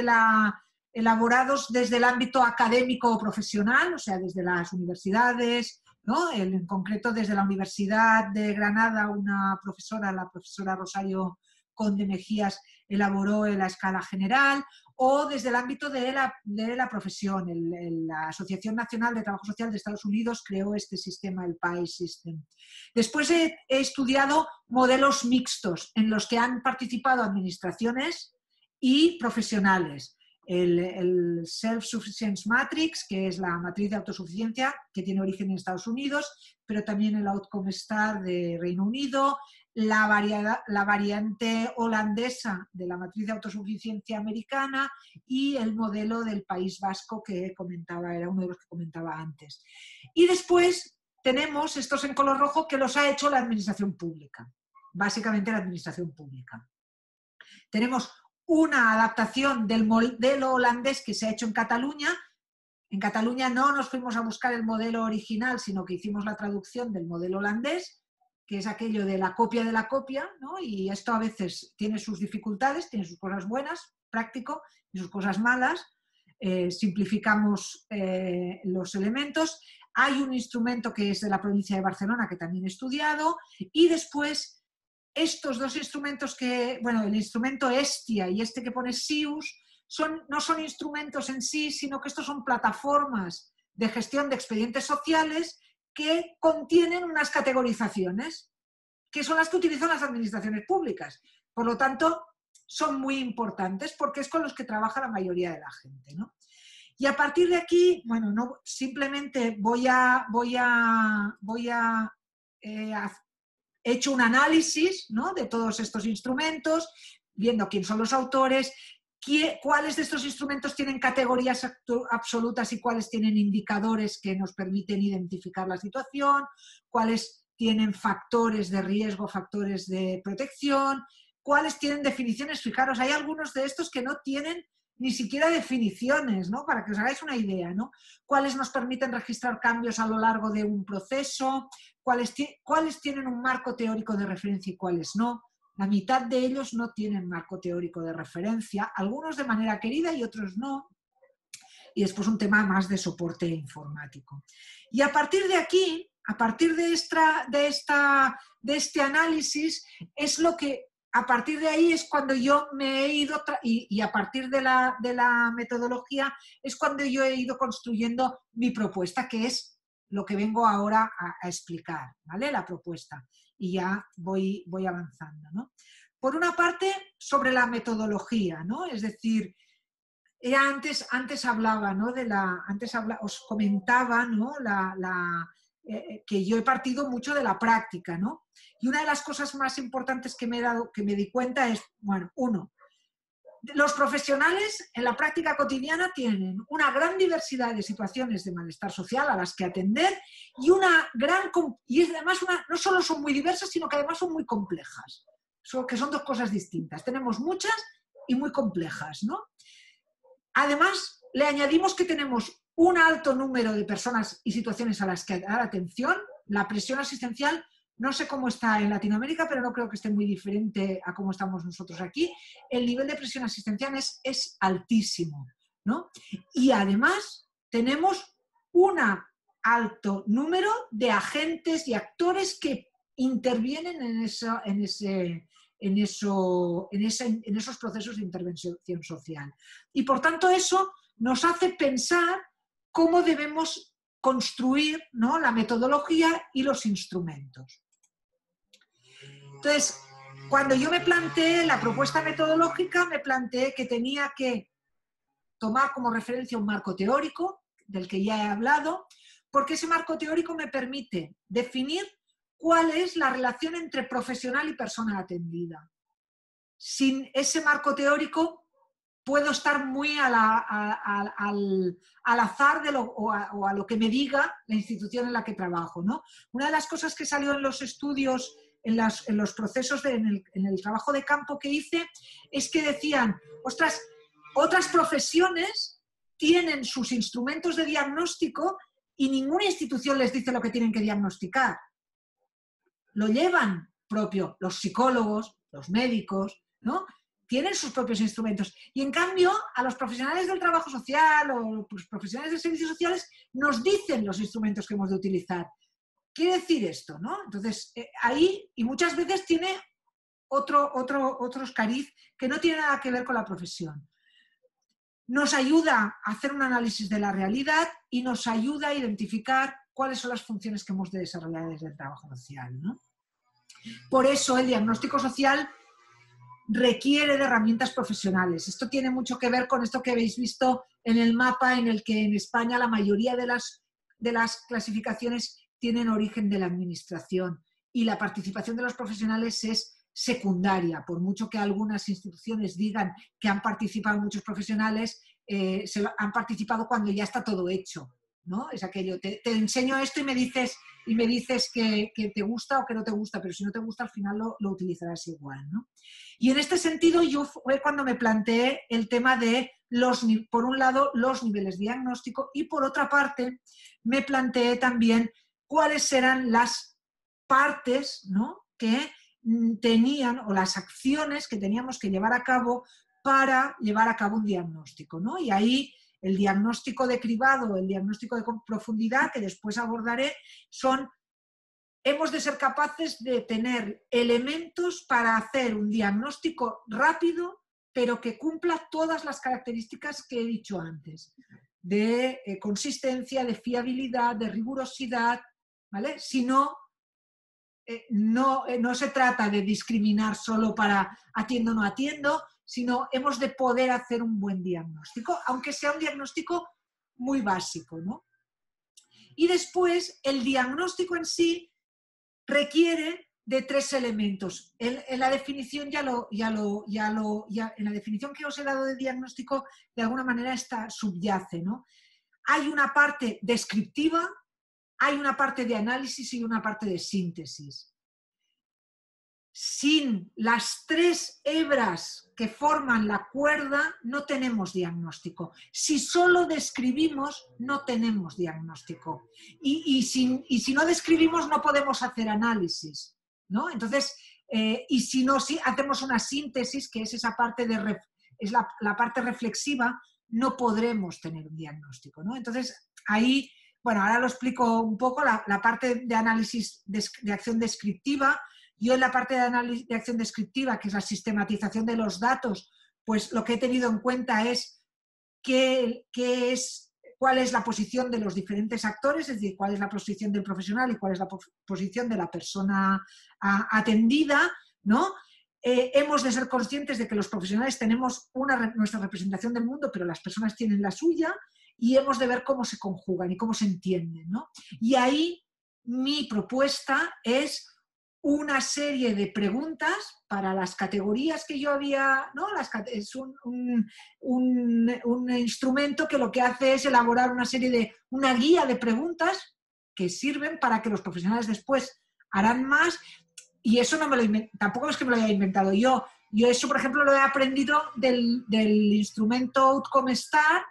el ámbito académico o profesional, o sea, desde las universidades, ¿no? En concreto desde la Universidad de Granada, una profesora, la profesora Rosario Conde Mejías, elaboró la escala general, o desde el ámbito de la profesión. La Asociación Nacional de Trabajo Social de Estados Unidos creó este sistema, el PAI System. Después he estudiado modelos mixtos en los que han participado administraciones y profesionales. El Self-Sufficiency Matrix, que es la matriz de autosuficiencia, que tiene origen en Estados Unidos, pero también el Outcome Star de Reino Unido, la variante holandesa de la matriz de autosuficiencia americana y el modelo del País Vasco que comentaba, era uno de los que comentaba antes. Y después tenemos estos en color rojo que los ha hecho la administración pública, básicamente la administración pública. Tenemos una adaptación del modelo holandés que se ha hecho en Cataluña. En Cataluña no nos fuimos a buscar el modelo original, sino que hicimos la traducción del modelo holandés, que es aquello de la copia, ¿no? Y esto a veces tiene sus dificultades, tiene sus cosas buenas, práctico, y sus cosas malas. Simplificamos los elementos. Hay un instrumento que es de la provincia de Barcelona, que también he estudiado, y después estos dos instrumentos que, bueno, el instrumento Estia y este que pone SIUS, no son instrumentos en sí, sino que estos son plataformas de gestión de expedientes sociales que contienen unas categorizaciones, que son las que utilizan las administraciones públicas. Por lo tanto, son muy importantes porque es con los que trabaja la mayoría de la gente, ¿no? Y a partir de aquí, bueno, no, simplemente he hecho un análisis, ¿no?, de todos estos instrumentos, viendo quién son los autores, cuáles de estos instrumentos tienen categorías absolutas y cuáles tienen indicadores que nos permiten identificar la situación, cuáles tienen factores de riesgo, factores de protección, cuáles tienen definiciones. Fijaros, hay algunos de estos que no tienen ni siquiera definiciones, ¿no?, para que os hagáis una idea, ¿no? Cuáles nos permiten registrar cambios a lo largo de un proceso, cuáles tienen un marco teórico de referencia y cuáles no. La mitad de ellos no tienen marco teórico de referencia, algunos de manera querida y otros no. Y después un tema más de soporte informático. Y a partir de aquí, a partir de este análisis, es lo que, a partir de ahí es cuando yo me he ido, y a partir de la metodología, es cuando yo he ido construyendo mi propuesta, que es lo que vengo ahora a explicar, ¿vale? La propuesta. Y ya voy avanzando, ¿no? Por una parte, sobre la metodología, ¿no? Es decir, antes hablaba, ¿no?, os comentaba, ¿no?, que yo he partido mucho de la práctica, ¿no? Y una de las cosas más importantes que me di cuenta es, bueno, uno, los profesionales en la práctica cotidiana tienen una gran diversidad de situaciones de malestar social a las que atender y además no solo son muy diversas, sino que además son muy complejas, que son dos cosas distintas. Tenemos muchas y muy complejas, ¿no? Además, le añadimos que tenemos un alto número de personas y situaciones a las que dar atención. La presión asistencial, no sé cómo está en Latinoamérica, pero no creo que esté muy diferente a cómo estamos nosotros aquí. El nivel de presión asistencial es altísimo, ¿no? Y además tenemos un alto número de agentes y actores que intervienen en esos procesos de intervención social. Y por tanto eso nos hace pensar cómo debemos construir, ¿no?, la metodología y los instrumentos. Entonces, cuando yo me planteé la propuesta metodológica, me planteé que tenía que tomar como referencia un marco teórico, del que ya he hablado, porque ese marco teórico me permite definir cuál es la relación entre profesional y persona atendida. Sin ese marco teórico puedo estar muy al azar o a lo que me diga la institución en la que trabajo, ¿no? Una de las cosas que salió en los estudios, en los procesos, en el trabajo de campo que hice, es que decían, ostras, otras profesiones tienen sus instrumentos de diagnóstico y ninguna institución les dice lo que tienen que diagnosticar. Lo llevan propio los psicólogos, los médicos, ¿no? Tienen sus propios instrumentos. Y en cambio, a los profesionales del trabajo social o los profesionales de servicios sociales nos dicen los instrumentos que hemos de utilizar. Quiere decir esto, ¿no? Entonces, ahí, y muchas veces tiene otros cariz que no tiene nada que ver con la profesión. Nos ayuda a hacer un análisis de la realidad y nos ayuda a identificar cuáles son las funciones que hemos de desarrollar desde el trabajo social, ¿no? Por eso el diagnóstico social requiere de herramientas profesionales. Esto tiene mucho que ver con esto que habéis visto en el mapa, en el que en España la mayoría de las clasificaciones tienen origen de la administración y la participación de los profesionales es secundaria. Por mucho que algunas instituciones digan que han participado muchos profesionales, han participado cuando ya está todo hecho, ¿no? Es aquello, te enseño esto y me dices que te gusta o que no te gusta, pero si no te gusta al final lo utilizarás igual, ¿no? Y en este sentido yo fue cuando me planteé el tema de, por un lado, los niveles de diagnóstico y por otra parte me planteé también cuáles eran las partes, ¿no?, que tenían o las acciones que teníamos que llevar a cabo para llevar a cabo un diagnóstico, ¿no? Y ahí el diagnóstico de cribado, el diagnóstico de profundidad, que después abordaré, hemos de ser capaces de tener elementos para hacer un diagnóstico rápido, pero que cumpla todas las características que he dicho antes, de consistencia, de fiabilidad, de rigurosidad, ¿vale? Si no, no se trata de discriminar solo para atiendo o no atiendo, sino hemos de poder hacer un buen diagnóstico, aunque sea un diagnóstico muy básico, ¿no? Y después, el diagnóstico en sí requiere de 3 elementos. En la definición en la definición que os he dado de diagnóstico, de alguna manera subyace, ¿no? Hay una parte descriptiva, hay una parte de análisis y una parte de síntesis. Sin las 3 hebras que forman la cuerda, no tenemos diagnóstico. Si solo describimos, no tenemos diagnóstico. Y si no describimos, no podemos hacer análisis, ¿no? Entonces, y si no, si hacemos una síntesis, que es esa parte es la parte reflexiva, no podremos tener un diagnóstico, ¿no? Entonces, ahí, bueno, ahora lo explico un poco, la parte de análisis de acción descriptiva. Yo en la parte de análisis de acción descriptiva, que es la sistematización de los datos, pues lo que he tenido en cuenta es cuál es la posición de los diferentes actores, es decir, cuál es la posición del profesional y cuál es la posición de la persona atendida, ¿no? Hemos de ser conscientes de que los profesionales tenemos nuestra representación del mundo, pero las personas tienen la suya, y hemos de ver cómo se conjugan y cómo se entienden, ¿no? Y ahí mi propuesta es una serie de preguntas para las categorías que yo había, ¿no? Es un instrumento que lo que hace es elaborar una guía de preguntas que sirven para que los profesionales después harán más, y eso tampoco es que me lo haya inventado yo. Yo eso, por ejemplo, lo he aprendido del instrumento Outcome Star,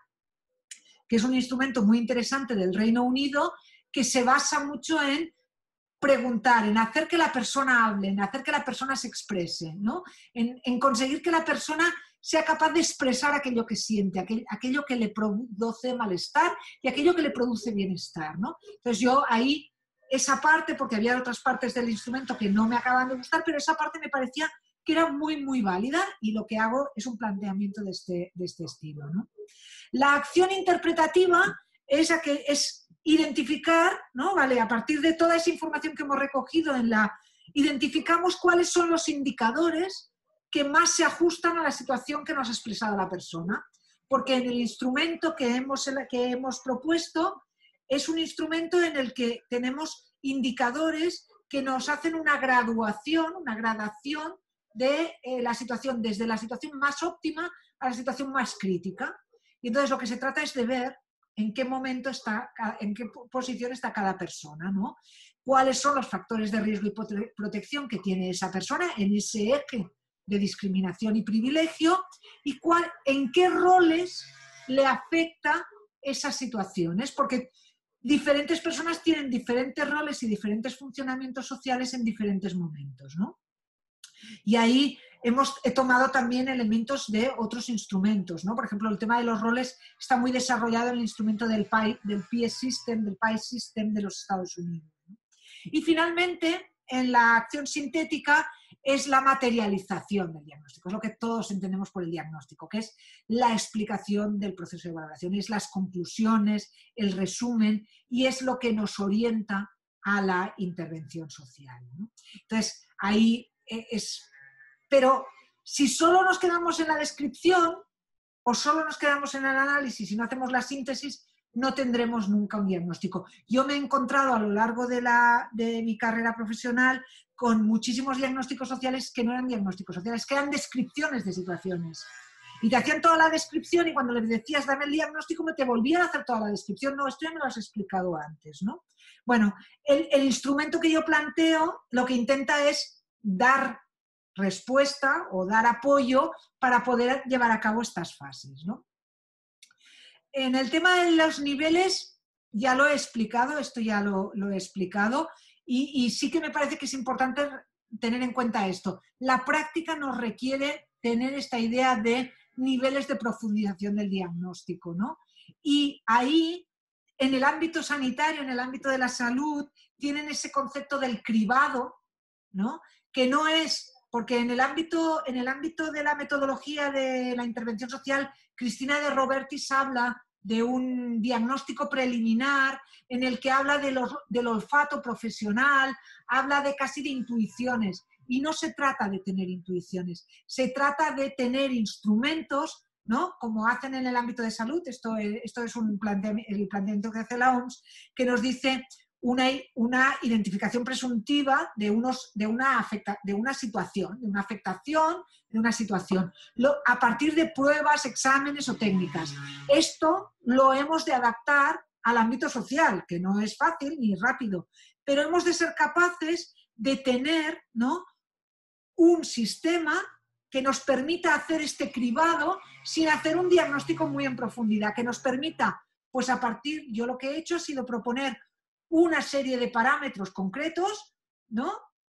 que es un instrumento muy interesante del Reino Unido, que se basa mucho en preguntar, en hacer que la persona hable, en hacer que la persona se exprese, ¿no? En conseguir que la persona sea capaz de expresar aquello que siente, aquello que le produce malestar y aquello que le produce bienestar, ¿no? Entonces yo ahí, esa parte, porque había otras partes del instrumento que no me acaban de gustar, pero esa parte me parecía que era muy, muy válida, y lo que hago es un planteamiento de este estilo, ¿no? La acción interpretativa es identificar, ¿no? Vale, a partir de toda esa información que hemos recogido identificamos cuáles son los indicadores que más se ajustan a la situación que nos ha expresado la persona. Porque en el instrumento que hemos propuesto es un instrumento en el que tenemos indicadores que nos hacen una gradación de la situación, desde la situación más óptima a la situación más crítica. Y entonces lo que se trata es de ver en qué momento está, en qué posición está cada persona, ¿no? Cuáles son los factores de riesgo y protección que tiene esa persona en ese eje de discriminación y privilegio, y en qué roles le afecta esas situaciones, porque diferentes personas tienen diferentes roles y diferentes funcionamientos sociales en diferentes momentos, ¿no? Y ahí he tomado también elementos de otros instrumentos, ¿no? Por ejemplo, el tema de los roles está muy desarrollado en el instrumento del PIE System, del PIE System de los Estados Unidos, ¿no? Y finalmente, en la acción sintética es la materialización del diagnóstico, es lo que todos entendemos por el diagnóstico, que es la explicación del proceso de valoración, es las conclusiones, el resumen, y es lo que nos orienta a la intervención social, ¿no? Entonces, ahí pero si solo nos quedamos en la descripción o solo nos quedamos en el análisis y no hacemos la síntesis, no tendremos nunca un diagnóstico. Yo me he encontrado a lo largo de mi carrera profesional con muchísimos diagnósticos sociales que no eran diagnósticos sociales, que eran descripciones de situaciones. Y te hacían toda la descripción y cuando les decías dame el diagnóstico, te volvían a hacer toda la descripción. No, esto ya me lo has explicado antes, ¿no? Bueno, el instrumento que yo planteo lo que intenta es dar respuesta o dar apoyo para poder llevar a cabo estas fases, ¿no? En el tema de los niveles ya lo he explicado, esto ya lo he explicado, y sí que me parece que es importante tener en cuenta esto. La práctica nos requiere tener esta idea de niveles de profundización del diagnóstico, ¿no? Y ahí, en el ámbito sanitario, en el ámbito de la salud, tienen ese concepto del cribado, ¿no? Que no es, porque en el ámbito de la metodología de la intervención social, Cristina de Robertis habla de un diagnóstico preliminar en el que habla del olfato profesional, habla de casi de intuiciones. Y no se trata de tener intuiciones, se trata de tener instrumentos, ¿no? Como hacen en el ámbito de salud, esto es el planteamiento que hace la OMS, que nos dice una identificación presuntiva de una afectación, a partir de pruebas, exámenes o técnicas. Esto lo hemos de adaptar al ámbito social, que no es fácil ni rápido, pero hemos de ser capaces de tener, ¿no?, un sistema que nos permita hacer este cribado sin hacer un diagnóstico muy en profundidad, que nos permita, pues yo lo que he hecho ha sido proponer una serie de parámetros concretos, ¿no?,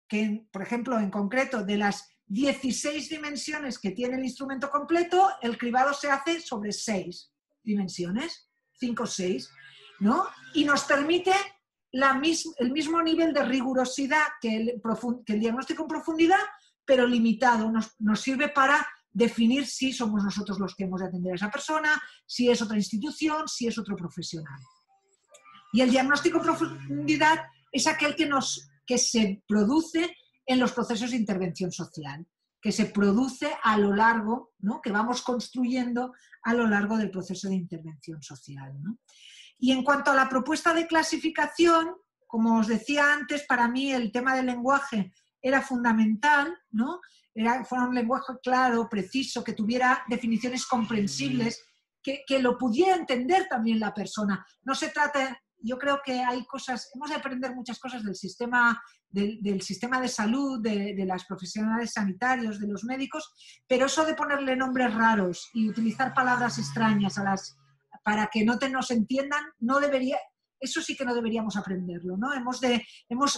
que, por ejemplo, en concreto, de las 16 dimensiones que tiene el instrumento completo, el cribado se hace sobre 6 dimensiones, 5 o 6, ¿no? Y nos permite el mismo nivel de rigurosidad que el diagnóstico en profundidad, pero limitado. Nos sirve para definir si somos nosotros los que hemos de atender a esa persona, si es otra institución, si es otro profesional. Y el diagnóstico en profundidad es aquel que se produce en los procesos de intervención social, que se produce a lo largo, ¿no?, que vamos construyendo a lo largo del proceso de intervención social, ¿no? Y en cuanto a la propuesta de clasificación, como os decía antes, para mí el tema del lenguaje era fundamental, ¿no? Fuera un lenguaje claro, preciso, que tuviera definiciones comprensibles, que lo pudiera entender también la persona. No se trata, yo creo que hay cosas, hemos de aprender muchas cosas del sistema de salud, de los profesionales sanitarios, de los médicos, pero eso de ponerle nombres raros y utilizar palabras extrañas para que no nos entiendan, eso sí que no deberíamos aprenderlo, ¿no?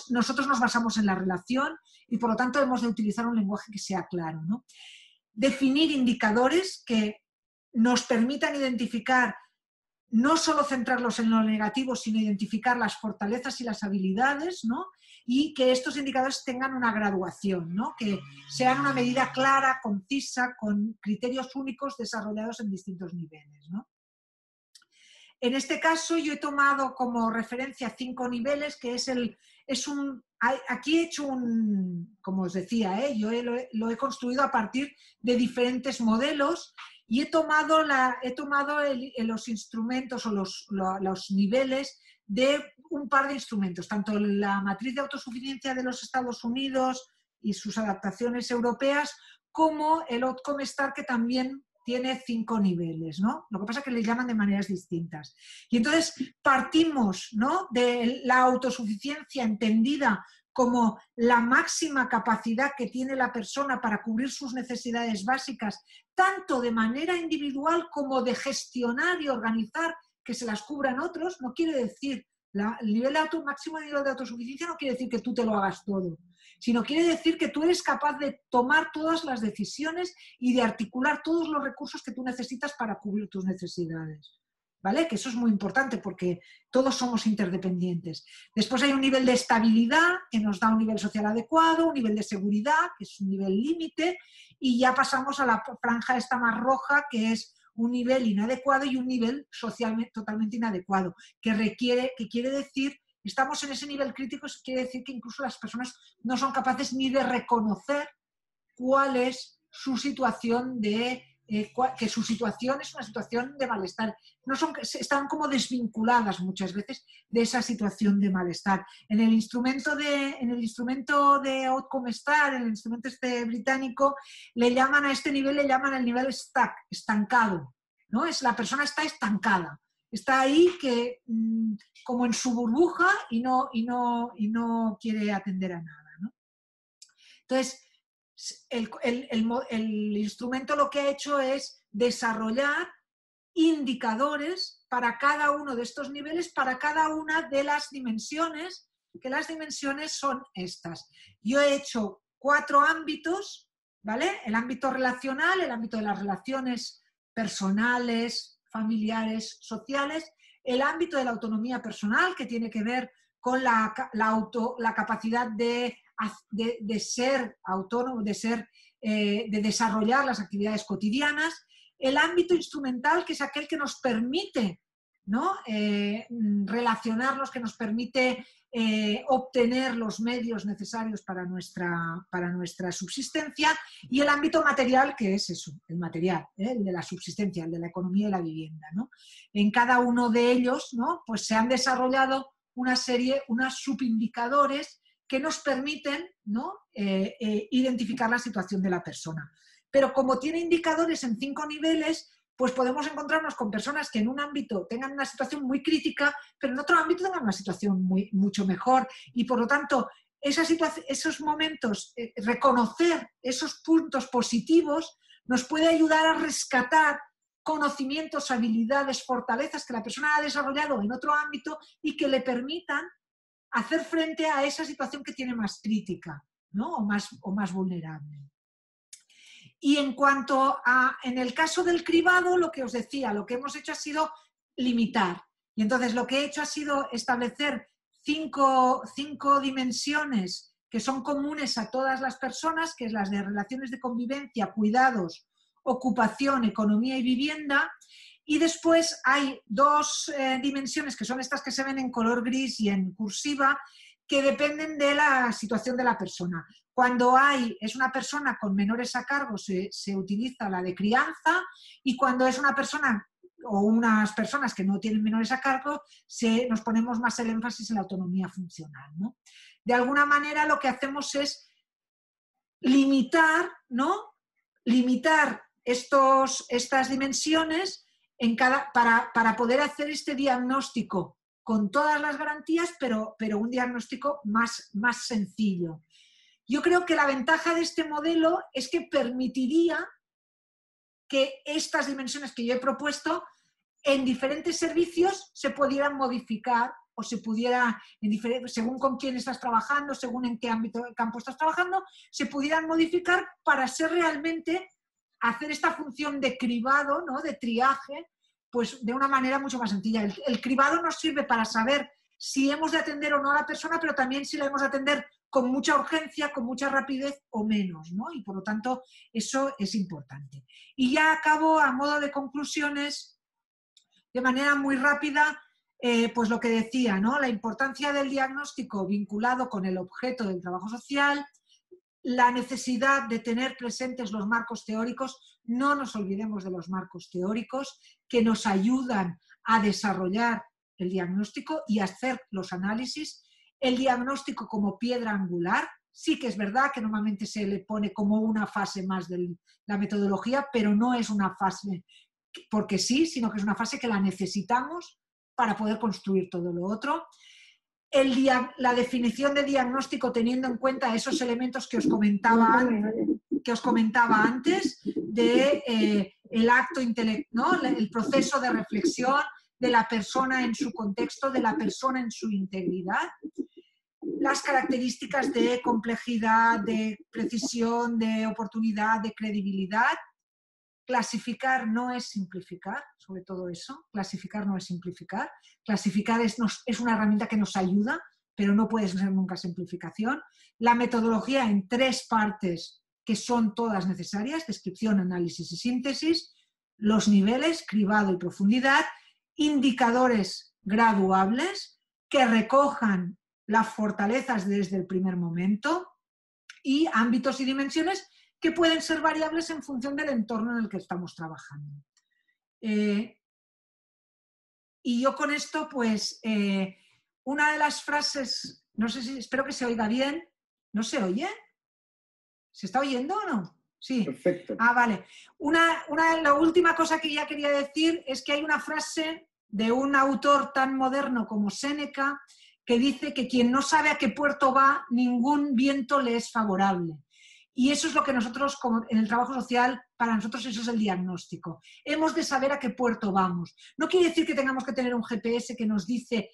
Nosotros nos basamos en la relación y por lo tanto hemos de utilizar un lenguaje que sea claro, ¿no? Definir indicadores que nos permitan identificar, no solo centrarlos en lo negativo, sino identificar las fortalezas y las habilidades, ¿no? Y que estos indicadores tengan una graduación, ¿no? Que sean una medida clara, concisa, con criterios únicos desarrollados en distintos niveles, ¿no? En este caso yo he tomado como referencia 5 niveles, que aquí he hecho como os decía, yo lo he construido a partir de diferentes modelos y he tomado los instrumentos o los niveles de un par de instrumentos, tanto la matriz de autosuficiencia de los Estados Unidos y sus adaptaciones europeas, como el Outcome Star, que también tiene 5 niveles, ¿no? Lo que pasa es que le llaman de maneras distintas. Y entonces partimos, ¿no?, de la autosuficiencia entendida como la máxima capacidad que tiene la persona para cubrir sus necesidades básicas, tanto de manera individual como de gestionar y organizar que se las cubran otros. No quiere decir, el nivel de máximo nivel de autosuficiencia no quiere decir que tú te lo hagas todo, sino quiere decir que tú eres capaz de tomar todas las decisiones y de articular todos los recursos que tú necesitas para cubrir tus necesidades. ¿Vale? Que eso es muy importante porque todos somos interdependientes. Después hay un nivel de estabilidad que nos da un nivel social adecuado, un nivel de seguridad, que es un nivel límite, y ya pasamos a la franja esta más roja, que es un nivel inadecuado y un nivel socialmente totalmente inadecuado, que quiere decir, estamos en ese nivel crítico, eso quiere decir que incluso las personas no son capaces ni de reconocer cuál es su situación que su situación es una situación de malestar. Están como desvinculadas muchas veces de esa situación de malestar. En el instrumento de Outcome Star, en el instrumento este británico, le llaman a este nivel, le llaman el nivel estancado, ¿no? La persona está estancada. Está ahí como en su burbuja y no quiere atender a nada, ¿no? Entonces, el instrumento lo que ha hecho es desarrollar indicadores para cada uno de estos niveles, para cada una de las dimensiones, que las dimensiones son estas. Yo he hecho 4 ámbitos, ¿vale? El ámbito relacional, el ámbito de las relaciones personales, familiares, sociales, el ámbito de la autonomía personal, que tiene que ver con la capacidad de ser autónomo, de desarrollar las actividades cotidianas, el ámbito instrumental, que es aquel que nos permite, ¿no?, relacionarnos, que nos permite obtener los medios necesarios para nuestra subsistencia, y el ámbito material, que es eso, el material, el de la subsistencia, el de la economía y la vivienda, ¿no? En cada uno de ellos, ¿no?, pues se han desarrollado unos subindicadores que nos permiten, ¿no?, identificar la situación de la persona. Pero como tiene indicadores en 5 niveles, pues podemos encontrarnos con personas que en un ámbito tengan una situación muy crítica, pero en otro ámbito tengan una situación mucho mejor. Y por lo tanto, esos momentos, reconocer esos puntos positivos, nos puede ayudar a rescatar conocimientos, habilidades, fortalezas que la persona ha desarrollado en otro ámbito y que le permitan hacer frente a esa situación que tiene más crítica, ¿no?, o más vulnerable. Y en el caso del cribado, lo que os decía, lo que hemos hecho ha sido limitar. Y entonces lo que he hecho ha sido establecer 5 dimensiones que son comunes a todas las personas, que es las de relaciones de convivencia, cuidados, ocupación, economía y vivienda. Y después hay 2 dimensiones, que son estas que se ven en color gris y en cursiva, que dependen de la situación de la persona. Cuando es una persona con menores a cargo, se utiliza la de crianza, y cuando es una persona o unas personas que no tienen menores a cargo, nos ponemos más el énfasis en la autonomía funcional, ¿no? De alguna manera lo que hacemos es limitar, ¿no?, limitar estas dimensiones para poder hacer este diagnóstico con todas las garantías, pero un diagnóstico más sencillo. Yo creo que la ventaja de este modelo es que permitiría que estas dimensiones que yo he propuesto en diferentes servicios se pudieran modificar o se pudiera, según con quién estás trabajando, según en qué campo estás trabajando, se pudieran modificar para ser realmente, hacer esta función de cribado, ¿no?, de triaje, pues de una manera mucho más sencilla. El cribado nos sirve para saber si hemos de atender o no a la persona, pero también si la hemos de atender con mucha urgencia, con mucha rapidez o menos, ¿no? Y por lo tanto eso es importante. Y ya acabo a modo de conclusiones, de manera muy rápida, pues lo que decía, ¿no?, la importancia del diagnóstico vinculado con el objeto del trabajo social, la necesidad de tener presentes los marcos teóricos. No nos olvidemos de los marcos teóricos que nos ayudan a desarrollar el diagnóstico y hacer los análisis. El diagnóstico como piedra angular, sí que es verdad que normalmente se le pone como una fase más de la metodología, pero no es una fase porque sí, sino que es una fase que la necesitamos para poder construir todo lo otro. La definición de diagnóstico teniendo en cuenta esos elementos que os comentaba antes, de el acto intelectual, ¿no? El proceso de reflexión de la persona en su contexto, de la persona en su integridad, las características de complejidad, de precisión, de oportunidad, de credibilidad. Clasificar no es simplificar, sobre todo eso, clasificar no es simplificar, clasificar es una herramienta que nos ayuda, pero no puede ser nunca simplificación. La metodología en 3 partes que son todas necesarias: descripción, análisis y síntesis, los niveles, cribado y profundidad, indicadores graduables que recojan las fortalezas desde el primer momento y ámbitos y dimensiones que pueden ser variables en función del entorno en el que estamos trabajando. Y yo con esto, pues, una de las frases, no sé si, espero que se oiga bien. ¿No se oye? ¿Se está oyendo o no? Sí. Perfecto. Ah, vale. La última cosa que ya quería decir es que hay una frase de un autor tan moderno como Séneca que dice que quien no sabe a qué puerto va, ningún viento le es favorable. Y eso es lo que nosotros, como en el trabajo social, para nosotros eso es el diagnóstico. Hemos de saber a qué puerto vamos. No quiere decir que tengamos que tener un GPS que nos dice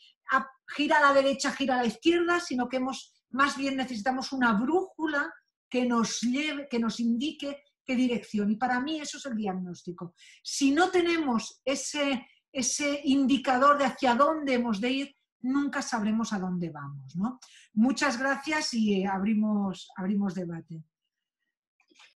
gira a la derecha, gira a la izquierda, sino que más bien necesitamos una brújula que nos lleve, que nos indique qué dirección. Y para mí eso es el diagnóstico. Si no tenemos ese indicador de hacia dónde hemos de ir, nunca sabremos a dónde vamos, ¿no? Muchas gracias y abrimos debate.